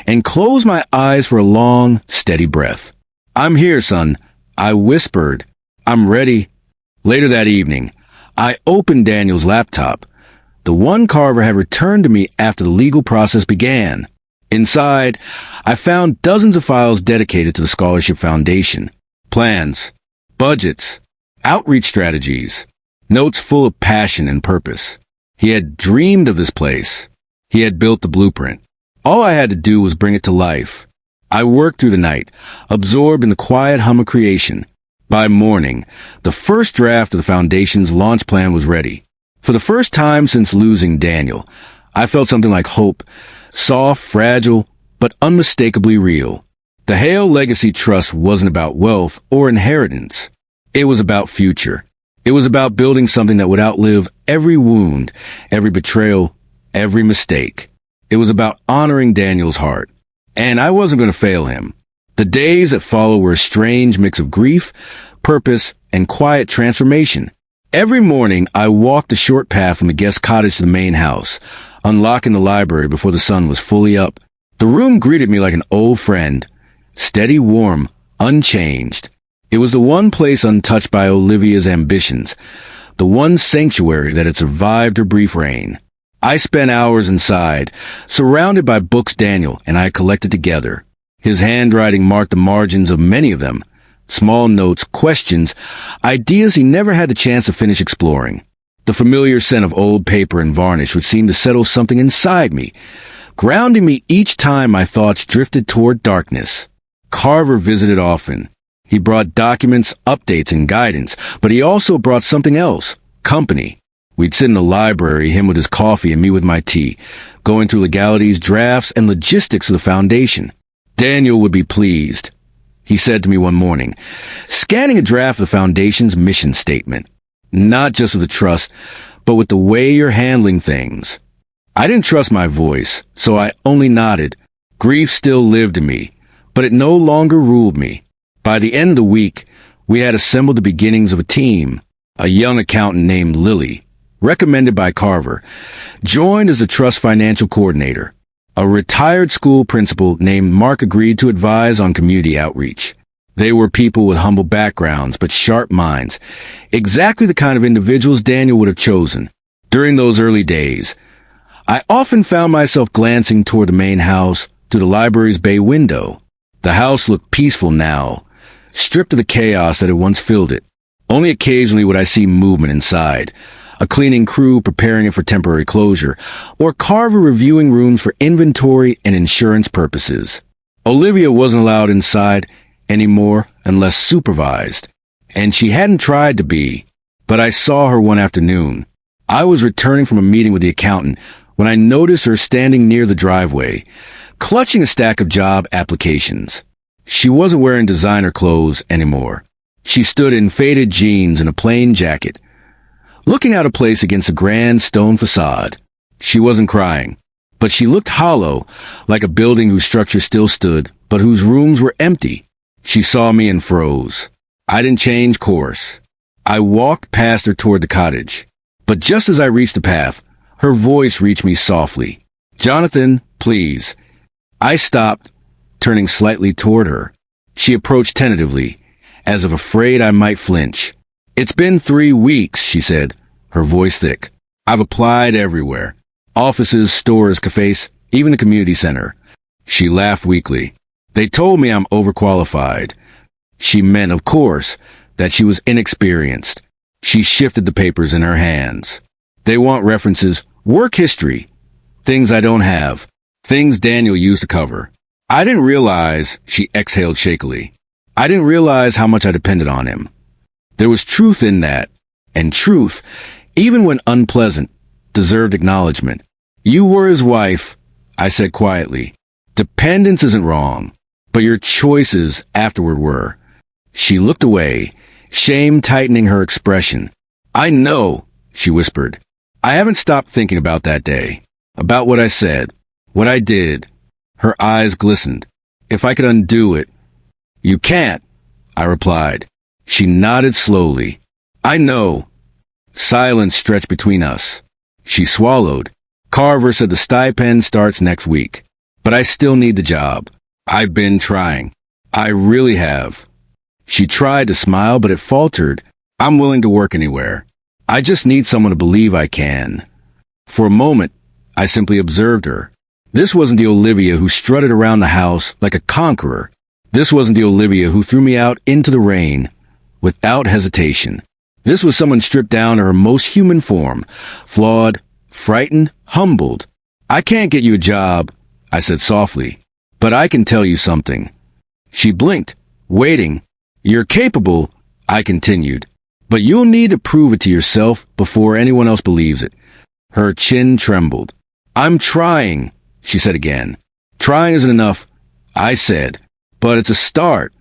and closed my eyes for a long, steady breath. "I'm here, son," I whispered. "I'm ready." Later that evening, I opened Daniel's laptop. The one Carver had returned to me after the legal process began. Inside, I found dozens of files dedicated to the Scholarship Foundation. Plans, budgets, outreach strategies, notes full of passion and purpose. He had dreamed of this place. He had built the blueprint. All I had to do was bring it to life. I worked through the night, absorbed in the quiet hum of creation. By morning, the first draft of the Foundation's launch plan was ready. For the first time since losing Daniel, I felt something like hope, soft, fragile, but unmistakably real. The Hale Legacy Trust wasn't about wealth or inheritance. It was about future. It was about building something that would outlive every wound, every betrayal, every mistake. It was about honoring Daniel's heart. And I wasn't going to fail him. The days that followed were a strange mix of grief, purpose, and quiet transformation. Every morning, I walked the short path from the guest cottage to the main house, unlocking the library before the sun was fully up. The room greeted me like an old friend, steady, warm, unchanged. It was the one place untouched by Olivia's ambitions, the one sanctuary that had survived her brief reign. I spent hours inside, surrounded by books Daniel and I collected together. His handwriting marked the margins of many of them. Small notes, questions, ideas he never had the chance to finish exploring. The familiar scent of old paper and varnish would seem to settle something inside me, grounding me each time my thoughts drifted toward darkness. Carver visited often. He brought documents, updates, and guidance, but he also brought something else, company. We'd sit in the library, him with his coffee and me with my tea, going through legalities, drafts, and logistics of the Foundation. Daniel would be pleased. He said to me one morning, scanning a draft of the Foundation's mission statement, "Not just with the trust, but with the way you're handling things." I didn't trust my voice, so I only nodded. Grief still lived in me, but it no longer ruled me. By the end of the week, we had assembled the beginnings of a team. A young accountant named Lily, recommended by Carver, joined as the trust financial coordinator. A retired school principal named Mark agreed to advise on community outreach. They were people with humble backgrounds but sharp minds, exactly the kind of individuals Daniel would have chosen. During those early days, I often found myself glancing toward the main house through the library's bay window. The house looked peaceful now, stripped of the chaos that had once filled it. Only occasionally would I see movement inside, a cleaning crew preparing it for temporary closure, or Carver reviewing rooms for inventory and insurance purposes. Olivia wasn't allowed inside anymore unless supervised, and she hadn't tried to be, but I saw her one afternoon. I was returning from a meeting with the accountant when I noticed her standing near the driveway, clutching a stack of job applications. She wasn't wearing designer clothes anymore. She stood in faded jeans and a plain jacket, looking out of place against a grand stone facade. She wasn't crying, but she looked hollow, like a building whose structure still stood, but whose rooms were empty. She saw me and froze. I didn't change course. I walked past her toward the cottage, but just as I reached the path, her voice reached me softly. "Jonathan, please." I stopped, turning slightly toward her. She approached tentatively, as if afraid I might flinch. "It's been 3 weeks," she said, her voice thick. "I've applied everywhere. Offices, stores, cafes, even the community center." She laughed weakly. "They told me I'm overqualified." She meant, of course, that she was inexperienced. She shifted the papers in her hands. They want references, work history, things I don't have, things Daniel used to cover. I didn't realize, she exhaled shakily. I didn't realize how much I depended on him. There was truth in that, and truth, even when unpleasant, deserved acknowledgement. You were his wife, I said quietly. Dependence isn't wrong, but your choices afterward were. She looked away, shame tightening her expression. I know, she whispered. I haven't stopped thinking about that day, about what I said, what I did. Her eyes glistened. If I could undo it. You can't, I replied. She nodded slowly. I know. Silence stretched between us. She swallowed. Carver said the stipend starts next week. But I still need the job. I've been trying. I really have. She tried to smile, but it faltered. I'm willing to work anywhere. I just need someone to believe I can. For a moment, I simply observed her. This wasn't the Olivia who strutted around the house like a conqueror. This wasn't the Olivia who threw me out into the rain without hesitation. This was someone stripped down to her most human form, flawed, frightened, humbled. I can't get you a job, I said softly, but I can tell you something. She blinked, waiting. You're capable, I continued, but you'll need to prove it to yourself before anyone else believes it. Her chin trembled. I'm trying, she said again. Trying isn't enough, I said, but it's a start.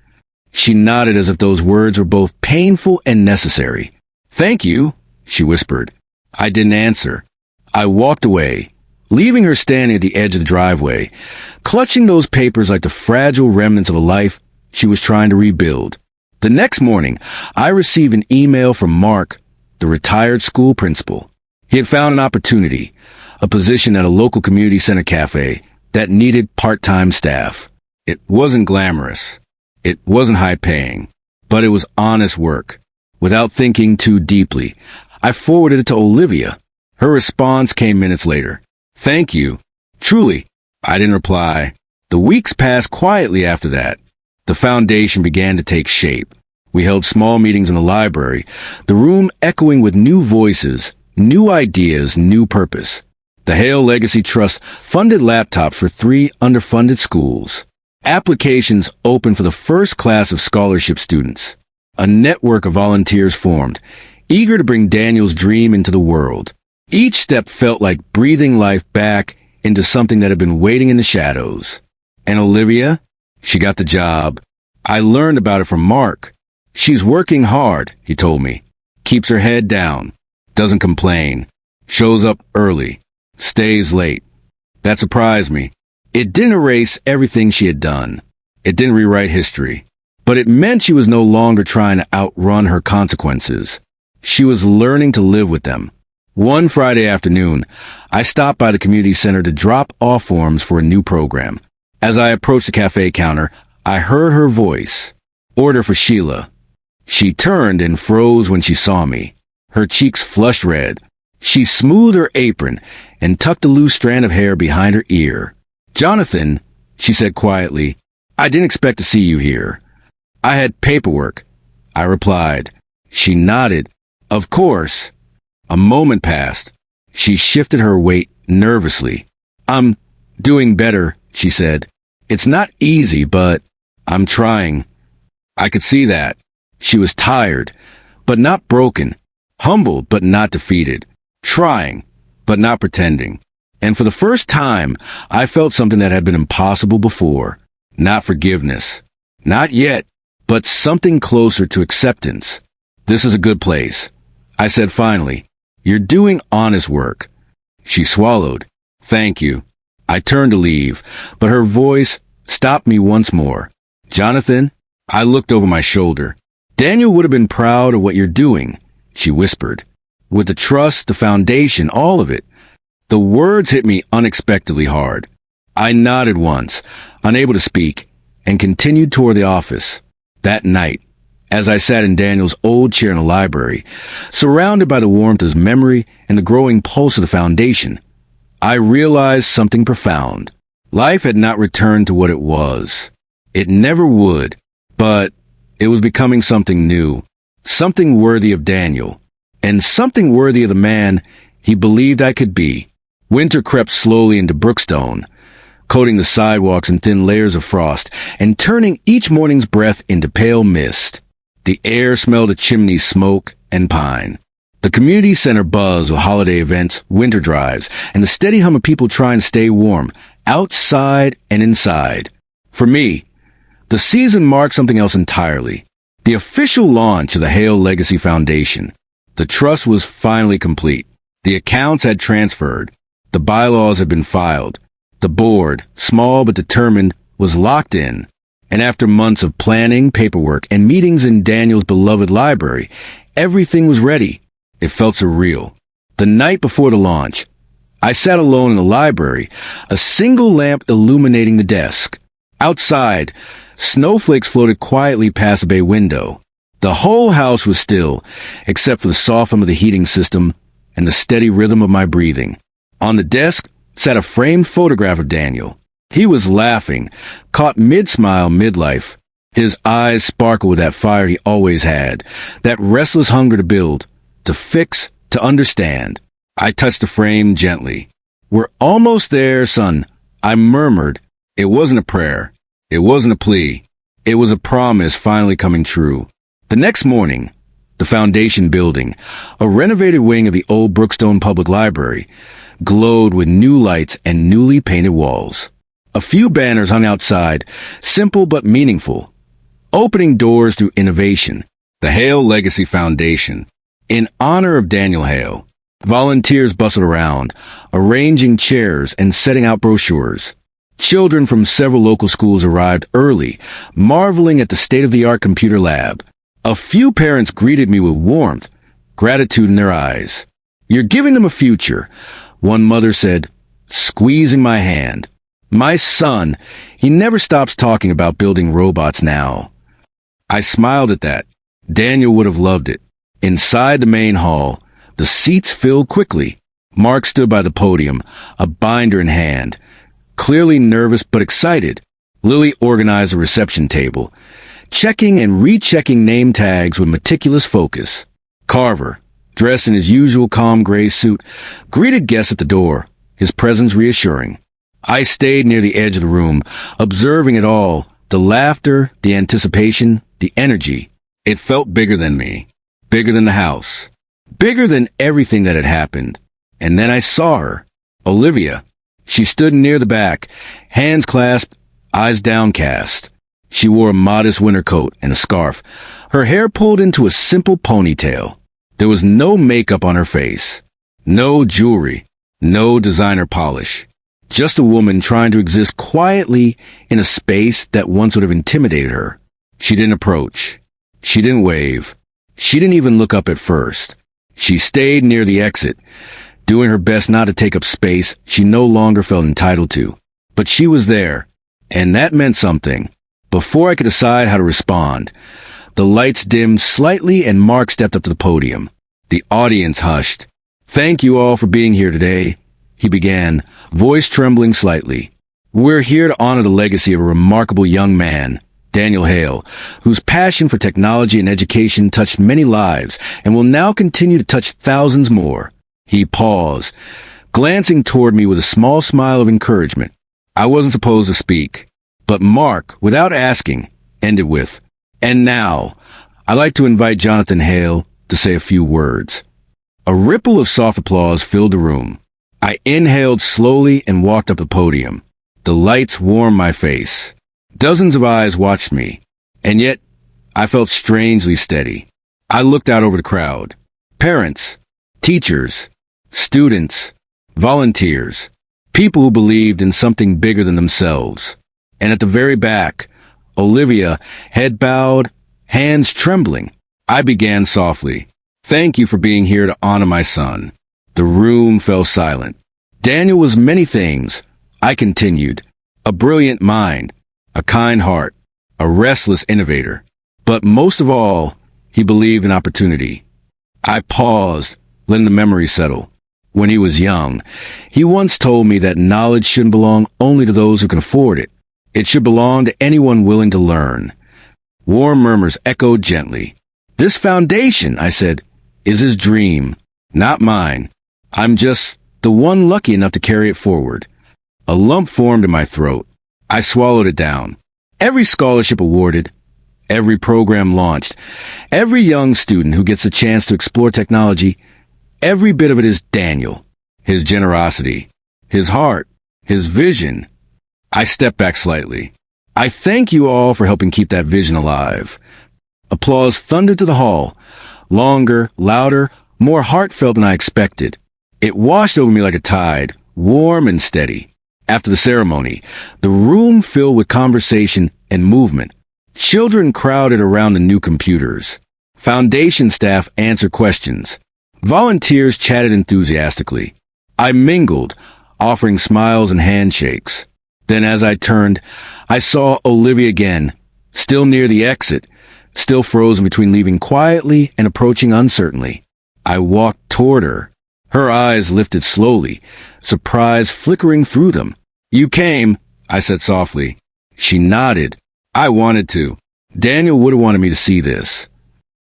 She nodded as if those words were both painful and necessary. Thank you, she whispered. I didn't answer. I walked away, leaving her standing at the edge of the driveway, clutching those papers like the fragile remnants of a life she was trying to rebuild. The next morning, I received an email from Mark, the retired school principal. He had found an opportunity, a position at a local community center cafe that needed part-time staff. It wasn't glamorous. It wasn't high-paying, but it was honest work. Without thinking too deeply, I forwarded it to Olivia. Her response came minutes later. Thank you. Truly. I didn't reply. The weeks passed quietly after that. The foundation began to take shape. We held small meetings in the library, the room echoing with new voices, new ideas, new purpose. The Hale Legacy Trust funded laptops for 3 underfunded schools. Applications opened for the first class of scholarship students. A network of volunteers formed, eager to bring Daniel's dream into the world. Each step felt like breathing life back into something that had been waiting in the shadows. And Olivia? She got the job. I learned about it from Mark. She's working hard, he told me. Keeps her head down. Doesn't complain. Shows up early. Stays late. That surprised me. It didn't erase everything she had done. It didn't rewrite history. But it meant she was no longer trying to outrun her consequences. She was learning to live with them. One Friday afternoon, I stopped by the community center to drop off forms for a new program. As I approached the cafe counter, I heard her voice. Order for Sheila. She turned and froze when she saw me. Her cheeks flushed red. She smoothed her apron and tucked a loose strand of hair behind her ear. Jonathan, she said quietly, I didn't expect to see you here. I had paperwork, I replied. She nodded. Of course. A moment passed. She shifted her weight nervously. I'm doing better, she said. It's not easy, but I'm trying. I could see that. She was tired, but not broken. Humbled, but not defeated. Trying, but not pretending. And for the first time, I felt something that had been impossible before. Not forgiveness. Not yet, but something closer to acceptance. This is a good place, I said finally. You're doing honest work. She swallowed. Thank you. I turned to leave, but her voice stopped me once more. Jonathan, I looked over my shoulder. Daniel would have been proud of what you're doing, she whispered. With the trust, the foundation, all of it. The words hit me unexpectedly hard. I nodded once, unable to speak, and continued toward the office. That night, as I sat in Daniel's old chair in the library, surrounded by the warmth of his memory and the growing pulse of the foundation, I realized something profound. Life had not returned to what it was. It never would, but it was becoming something new, something worthy of Daniel. and something worthy of the man he believed I could be. Winter crept slowly into Brookstone, coating the sidewalks in thin layers of frost and turning each morning's breath into pale mist. The air smelled of chimney smoke and pine. The community center buzzed with holiday events, winter drives, and the steady hum of people trying to stay warm, outside and inside. For me, the season marked something else entirely. The official launch of the Hale Legacy Foundation. The trust was finally complete. The accounts had transferred. The bylaws had been filed. The board, small but determined, was locked in. And after months of planning, paperwork, and meetings in Daniel's beloved library, everything was ready. It felt surreal. The night before the launch, I sat alone in the library, a single lamp illuminating the desk. Outside, snowflakes floated quietly past the bay window. The whole house was still, except for the soft hum of the heating system and the steady rhythm of my breathing. On the desk sat a framed photograph of Daniel. He was laughing, caught mid-smile, mid-life. His eyes sparkled with that fire he always had, that restless hunger to build, to fix, to understand. I touched the frame gently. "We're almost there, son," I murmured. It wasn't a prayer. It wasn't a plea. It was a promise finally coming true. The next morning, the foundation building, a renovated wing of the old Brookstone Public Library, glowed with new lights and newly painted walls. A few banners hung outside, simple but meaningful, opening doors through innovation. The Hale Legacy Foundation, in honor of Daniel Hale. Volunteers bustled around, arranging chairs and setting out brochures. Children from several local schools arrived early, marveling at the state-of-the-art computer lab. A few parents greeted me with warmth, gratitude in their eyes. "You're giving them a future," one mother said, squeezing my hand. "My son, he never stops talking about building robots now." I smiled at that. Daniel would have loved it. Inside the main hall, the seats filled quickly. Mark stood by the podium, a binder in hand, clearly nervous but excited. Lily organized a reception table, checking and rechecking name tags with meticulous focus. Carver, dressed in his usual calm gray suit, greeted guests at the door, his presence reassuring. I stayed near the edge of the room, observing it all, the laughter, the anticipation, the energy. It felt bigger than me, bigger than the house, bigger than everything that had happened. And then I saw her, Olivia. She stood near the back, hands clasped, eyes downcast. She wore a modest winter coat and a scarf, her hair pulled into a simple ponytail. There was no makeup on her face, no jewelry, no designer polish. Just a woman trying to exist quietly in a space that once would have intimidated her. She didn't approach. She didn't wave. She didn't even look up at first. She stayed near the exit, doing her best not to take up space she no longer felt entitled to. But she was there, and that meant something. Before I could decide how to respond, the lights dimmed slightly and Mark stepped up to the podium. The audience hushed. "Thank you all for being here today," he began, voice trembling slightly. "We're here to honor the legacy of a remarkable young man, Daniel Hale, whose passion for technology and education touched many lives and will now continue to touch thousands more." He paused, glancing toward me with a small smile of encouragement. I wasn't supposed to speak, but Mark, without asking, ended with, "And now, I'd like to invite Jonathan Hale to say a few words." A ripple of soft applause filled the room. I inhaled slowly and walked up the podium. The lights warmed my face. Dozens of eyes watched me, and yet I felt strangely steady. I looked out over the crowd. Parents, teachers, students, volunteers, people who believed in something bigger than themselves. And at the very back, Olivia, head bowed, hands trembling. I began softly. "Thank you for being here to honor my son." The room fell silent. Daniel was many things, I continued. A brilliant mind, a kind heart, a restless innovator. But most of all, he believed in opportunity. I paused, letting the memory settle. When he was young, he once told me that knowledge shouldn't belong only to those who can afford it. It should belong to anyone willing to learn. Warm murmurs echoed gently. "This foundation," I said, is his dream, not mine. I'm just the one lucky enough to carry it forward. A lump formed in my throat. I swallowed it down. Every scholarship awarded, every program launched, every young student who gets a chance to explore technology, every bit of it is Daniel. His generosity, his heart, his vision. I step back slightly. I thank you all for helping keep that vision alive. Applause thundered to the hall. Longer, louder, more heartfelt than I expected. It washed over me like a tide, warm and steady. After the ceremony, the room filled with conversation and movement. Children crowded around the new computers. Foundation staff answered questions. Volunteers chatted enthusiastically. I mingled, offering smiles and handshakes. Then as I turned, I saw Olivia again, still near the exit, still frozen between leaving quietly and approaching uncertainly. I walked toward her. Her eyes lifted slowly, surprise flickering through them. "You came," I said softly. She nodded. I wanted to. Daniel would have wanted me to see this.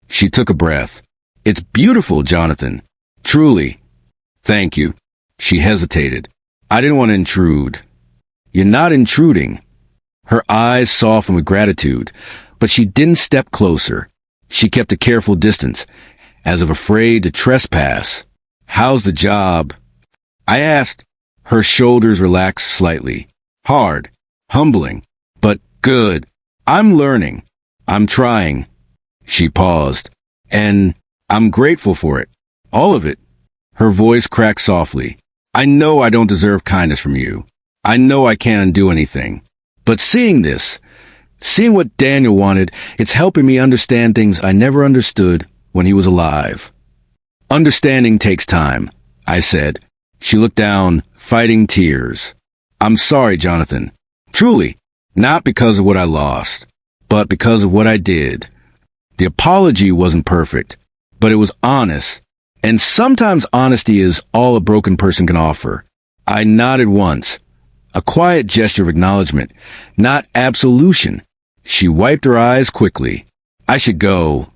She took a breath. "It's beautiful, Jonathan. Truly." "Thank you." She hesitated. I didn't want to intrude. "You're not intruding." Her eyes softened with gratitude, but she didn't step closer. She kept a careful distance, as if afraid to trespass. "How's the job?" I asked. Her shoulders relaxed slightly. "Hard, humbling, but good. I'm learning. I'm trying." She paused. "And I'm grateful for it. All of it." Her voice cracked softly. "I know I don't deserve kindness from you. I know I can't undo anything. But seeing this, seeing what Daniel wanted, it's helping me understand things I never understood when he was alive." "Understanding takes time," I said. She looked down, fighting tears. "I'm sorry, Jonathan. Truly, not because of what I lost, but because of what I did." The apology wasn't perfect, but it was honest. And sometimes honesty is all a broken person can offer. I nodded once, a quiet gesture of acknowledgement, not absolution. She wiped her eyes quickly. "I should go."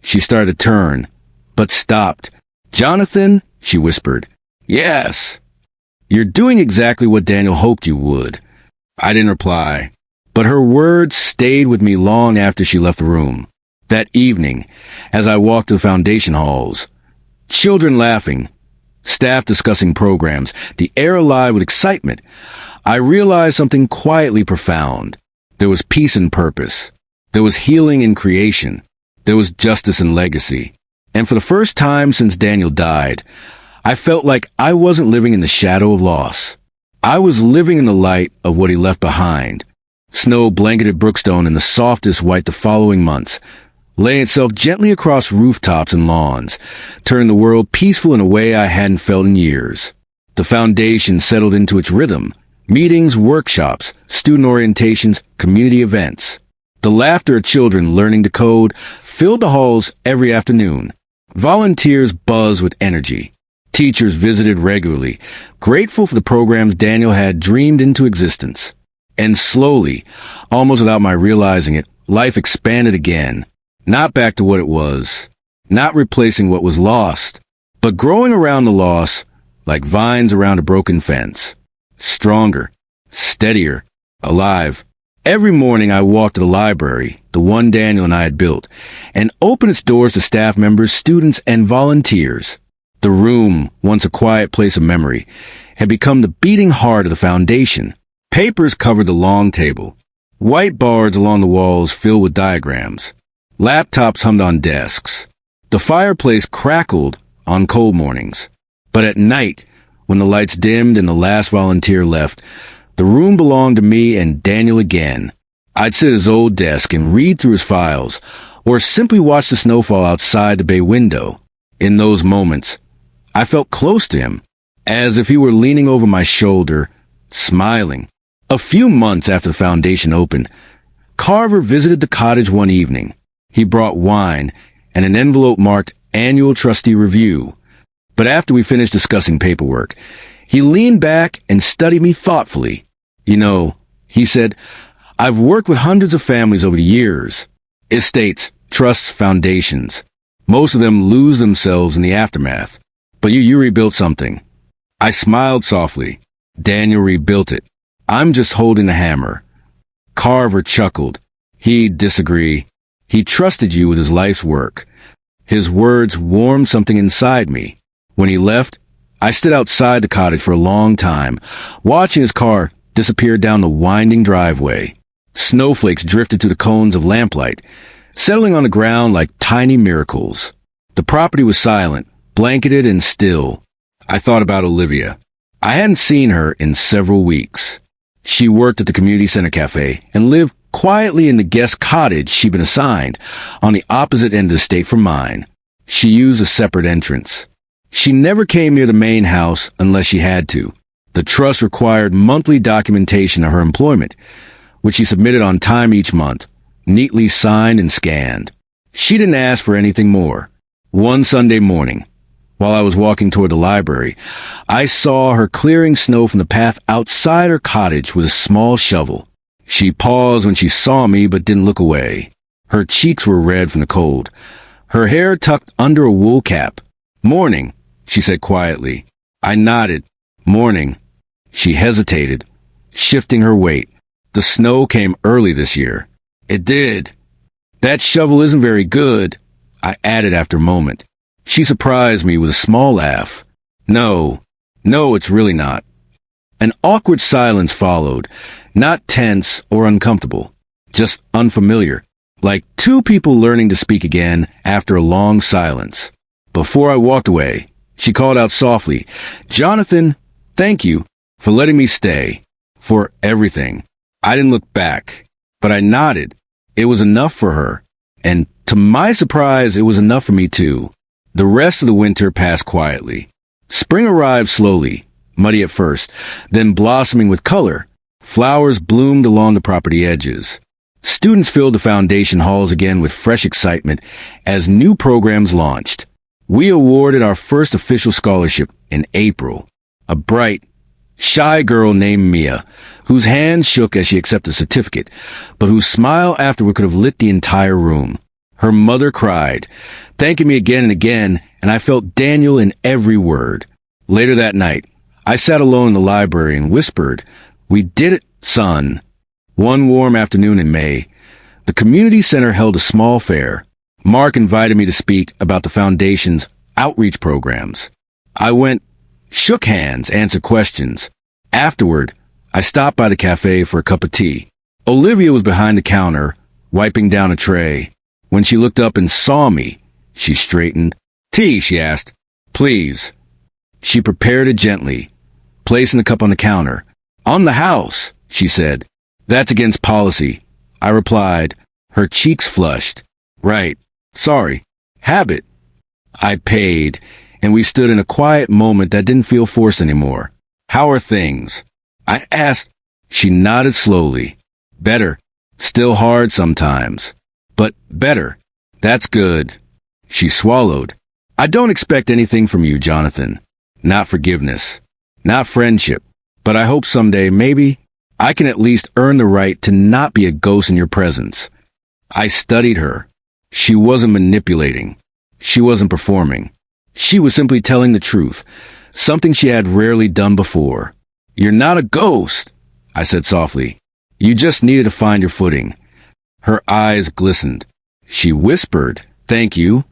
She started to turn, but stopped. "Jonathan," she whispered. "Yes." "You're doing exactly what Daniel hoped you would." I didn't reply, but her words stayed with me long after she left the room. That evening, as I walked to the foundation halls, children laughing, staff discussing programs, the air alive with excitement, I realized something quietly profound. There was peace and purpose. There was healing in creation. There was justice and legacy. And for the first time since Daniel died, I felt like I wasn't living in the shadow of loss. I was living in the light of what he left behind. Snow blanketed Brookstone in the softest white the following months, laying itself gently across rooftops and lawns, turning the world peaceful in a way I hadn't felt in years. The foundation settled into its rhythm. Meetings, workshops, student orientations, community events. The laughter of children learning to code filled the halls every afternoon. Volunteers buzzed with energy. Teachers visited regularly, grateful for the programs Daniel had dreamed into existence. And slowly, almost without my realizing it, life expanded again. Not back to what it was. Not replacing what was lost, but growing around the loss like vines around a broken fence. Stronger, steadier, alive. Every morning I walked to the library, the one Daniel and I had built, and opened its doors to staff members, students, and volunteers. The room, once a quiet place of memory, had become the beating heart of the foundation. Papers covered the long table. Whiteboards along the walls filled with diagrams. Laptops hummed on desks. The fireplace crackled on cold mornings. But at night, when the lights dimmed and the last volunteer left, the room belonged to me and Daniel again. I'd sit at his old desk and read through his files, or simply watch the snowfall outside the bay window. In those moments, I felt close to him, as if he were leaning over my shoulder, smiling. A few months after the foundation opened, Carver visited the cottage one evening. He brought wine and an envelope marked Annual Trustee Review. But after we finished discussing paperwork, he leaned back and studied me thoughtfully. "You know," he said, "I've worked with hundreds of families over the years. Estates, trusts, foundations. Most of them lose themselves in the aftermath. But you rebuilt something. I smiled softly. Daniel rebuilt it. I'm just holding the hammer. Carver chuckled. He'd disagree. He trusted you with his life's work. His words warmed something inside me. When he left, I stood outside the cottage for a long time, watching his car disappear down the winding driveway. Snowflakes drifted through the cones of lamplight, settling on the ground like tiny miracles. The property was silent, blanketed and still. I thought about Olivia. I hadn't seen her in several weeks. She worked at the community center cafe and lived quietly in the guest cottage she'd been assigned, on the opposite end of the state from mine. She used a separate entrance. She never came near the main house unless she had to. The trust required monthly documentation of her employment, which she submitted on time each month, neatly signed and scanned. She didn't ask for anything more. One Sunday morning, while I was walking toward the library, I saw her clearing snow from the path outside her cottage with a small shovel. She paused when she saw me but didn't look away. Her cheeks were red from the cold, her hair tucked under a wool cap. "Morning," she said quietly. I nodded. "Morning." She hesitated, shifting her weight. "The snow came early this year." "It did." "That shovel isn't very good," I added after a moment. She surprised me with a small laugh. No, it's really not." An awkward silence followed, not tense or uncomfortable, just unfamiliar, like two people learning to speak again after a long silence. Before I walked away, she called out softly, "Jonathan, thank you for letting me stay, for everything." I didn't look back, but I nodded. It was enough for her, and to my surprise, it was enough for me too. The rest of the winter passed quietly. Spring arrived slowly, muddy at first, then blossoming with color. Flowers bloomed along the property edges. Students filled the foundation halls again with fresh excitement as new programs launched. We awarded our first official scholarship in April. A bright, shy girl named Mia, whose hand shook as she accepted the certificate, but whose smile afterward could have lit the entire room. Her mother cried, thanking me again and again, and I felt Daniel in every word. Later that night, I sat alone in the library and whispered, "We did it, son." One warm afternoon in May, the community center held a small fair. Mark invited me to speak about the foundation's outreach programs. I went, shook hands, answered questions. Afterward, I stopped by the cafe for a cup of tea. Olivia was behind the counter, wiping down a tray. When she looked up and saw me, she straightened. "Tea," she asked. "Please." She prepared it gently, placing the cup on the counter. "On the house," she said. "That's against policy," I replied. Her cheeks flushed. "Right. Sorry. Habit." I paid, and we stood in a quiet moment that didn't feel forced anymore. "How are things?" I asked. She nodded slowly. "Better. Still hard sometimes. But better. That's good." She swallowed. "I don't expect anything from you, Jonathan. Not forgiveness. Not friendship. But I hope someday, maybe, I can at least earn the right to not be a ghost in your presence." I studied her. She wasn't manipulating. She wasn't performing. She was simply telling the truth, something she had rarely done before. "You're not a ghost," I said softly. "You just needed to find your footing." Her eyes glistened. She whispered, "Thank you."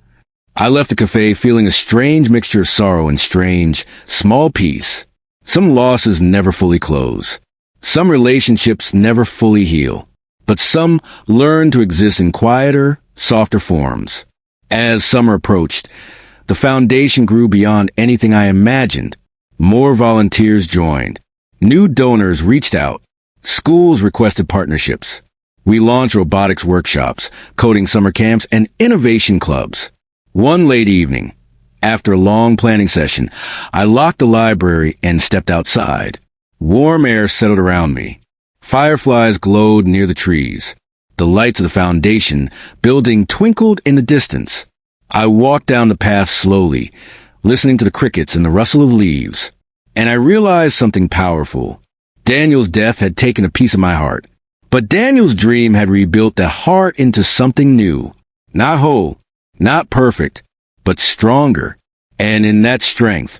I left the cafe feeling a strange mixture of sorrow and strange, small peace. Some losses never fully close. Some relationships never fully heal. But some learn to exist in quieter, softer forms. As summer approached, the foundation grew beyond anything I imagined. More volunteers joined. New donors reached out. Schools requested partnerships. We launched robotics workshops, coding summer camps, and innovation clubs. One late evening, after a long planning session, I locked the library and stepped outside. Warm air settled around me. Fireflies glowed near the trees. The lights of the foundation building twinkled in the distance. I walked down the path slowly, listening to the crickets and the rustle of leaves. And I realized something powerful. Daniel's death had taken a piece of my heart. But Daniel's dream had rebuilt that heart into something new. Not whole, Not perfect, but stronger. And in that strength,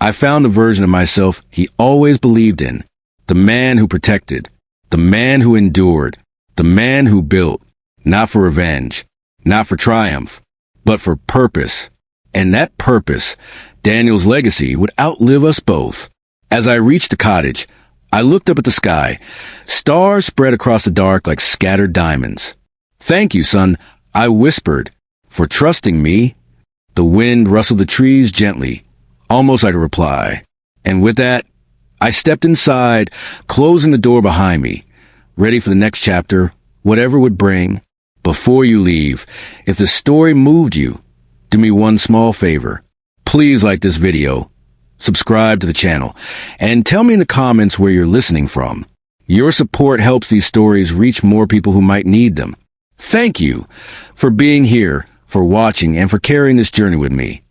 I found the version of myself he always believed in. The man who protected, the man who endured, the man who built, not for revenge, not for triumph, but for purpose. And that purpose, Daniel's legacy, would outlive us both. As I reached the cottage, I looked up at the sky. Stars spread across the dark like scattered diamonds. "Thank you, son," I whispered, "for trusting me." The wind rustled the trees gently, almost like a reply. And with that, I stepped inside, closing the door behind me, ready for the next chapter, whatever it would bring. Before you leave, if the story moved you, do me one small favor. Please like this video, subscribe to the channel, and tell me in the comments where you're listening from. Your support helps these stories reach more people who might need them. Thank you for being here, for watching, and for carrying this journey with me.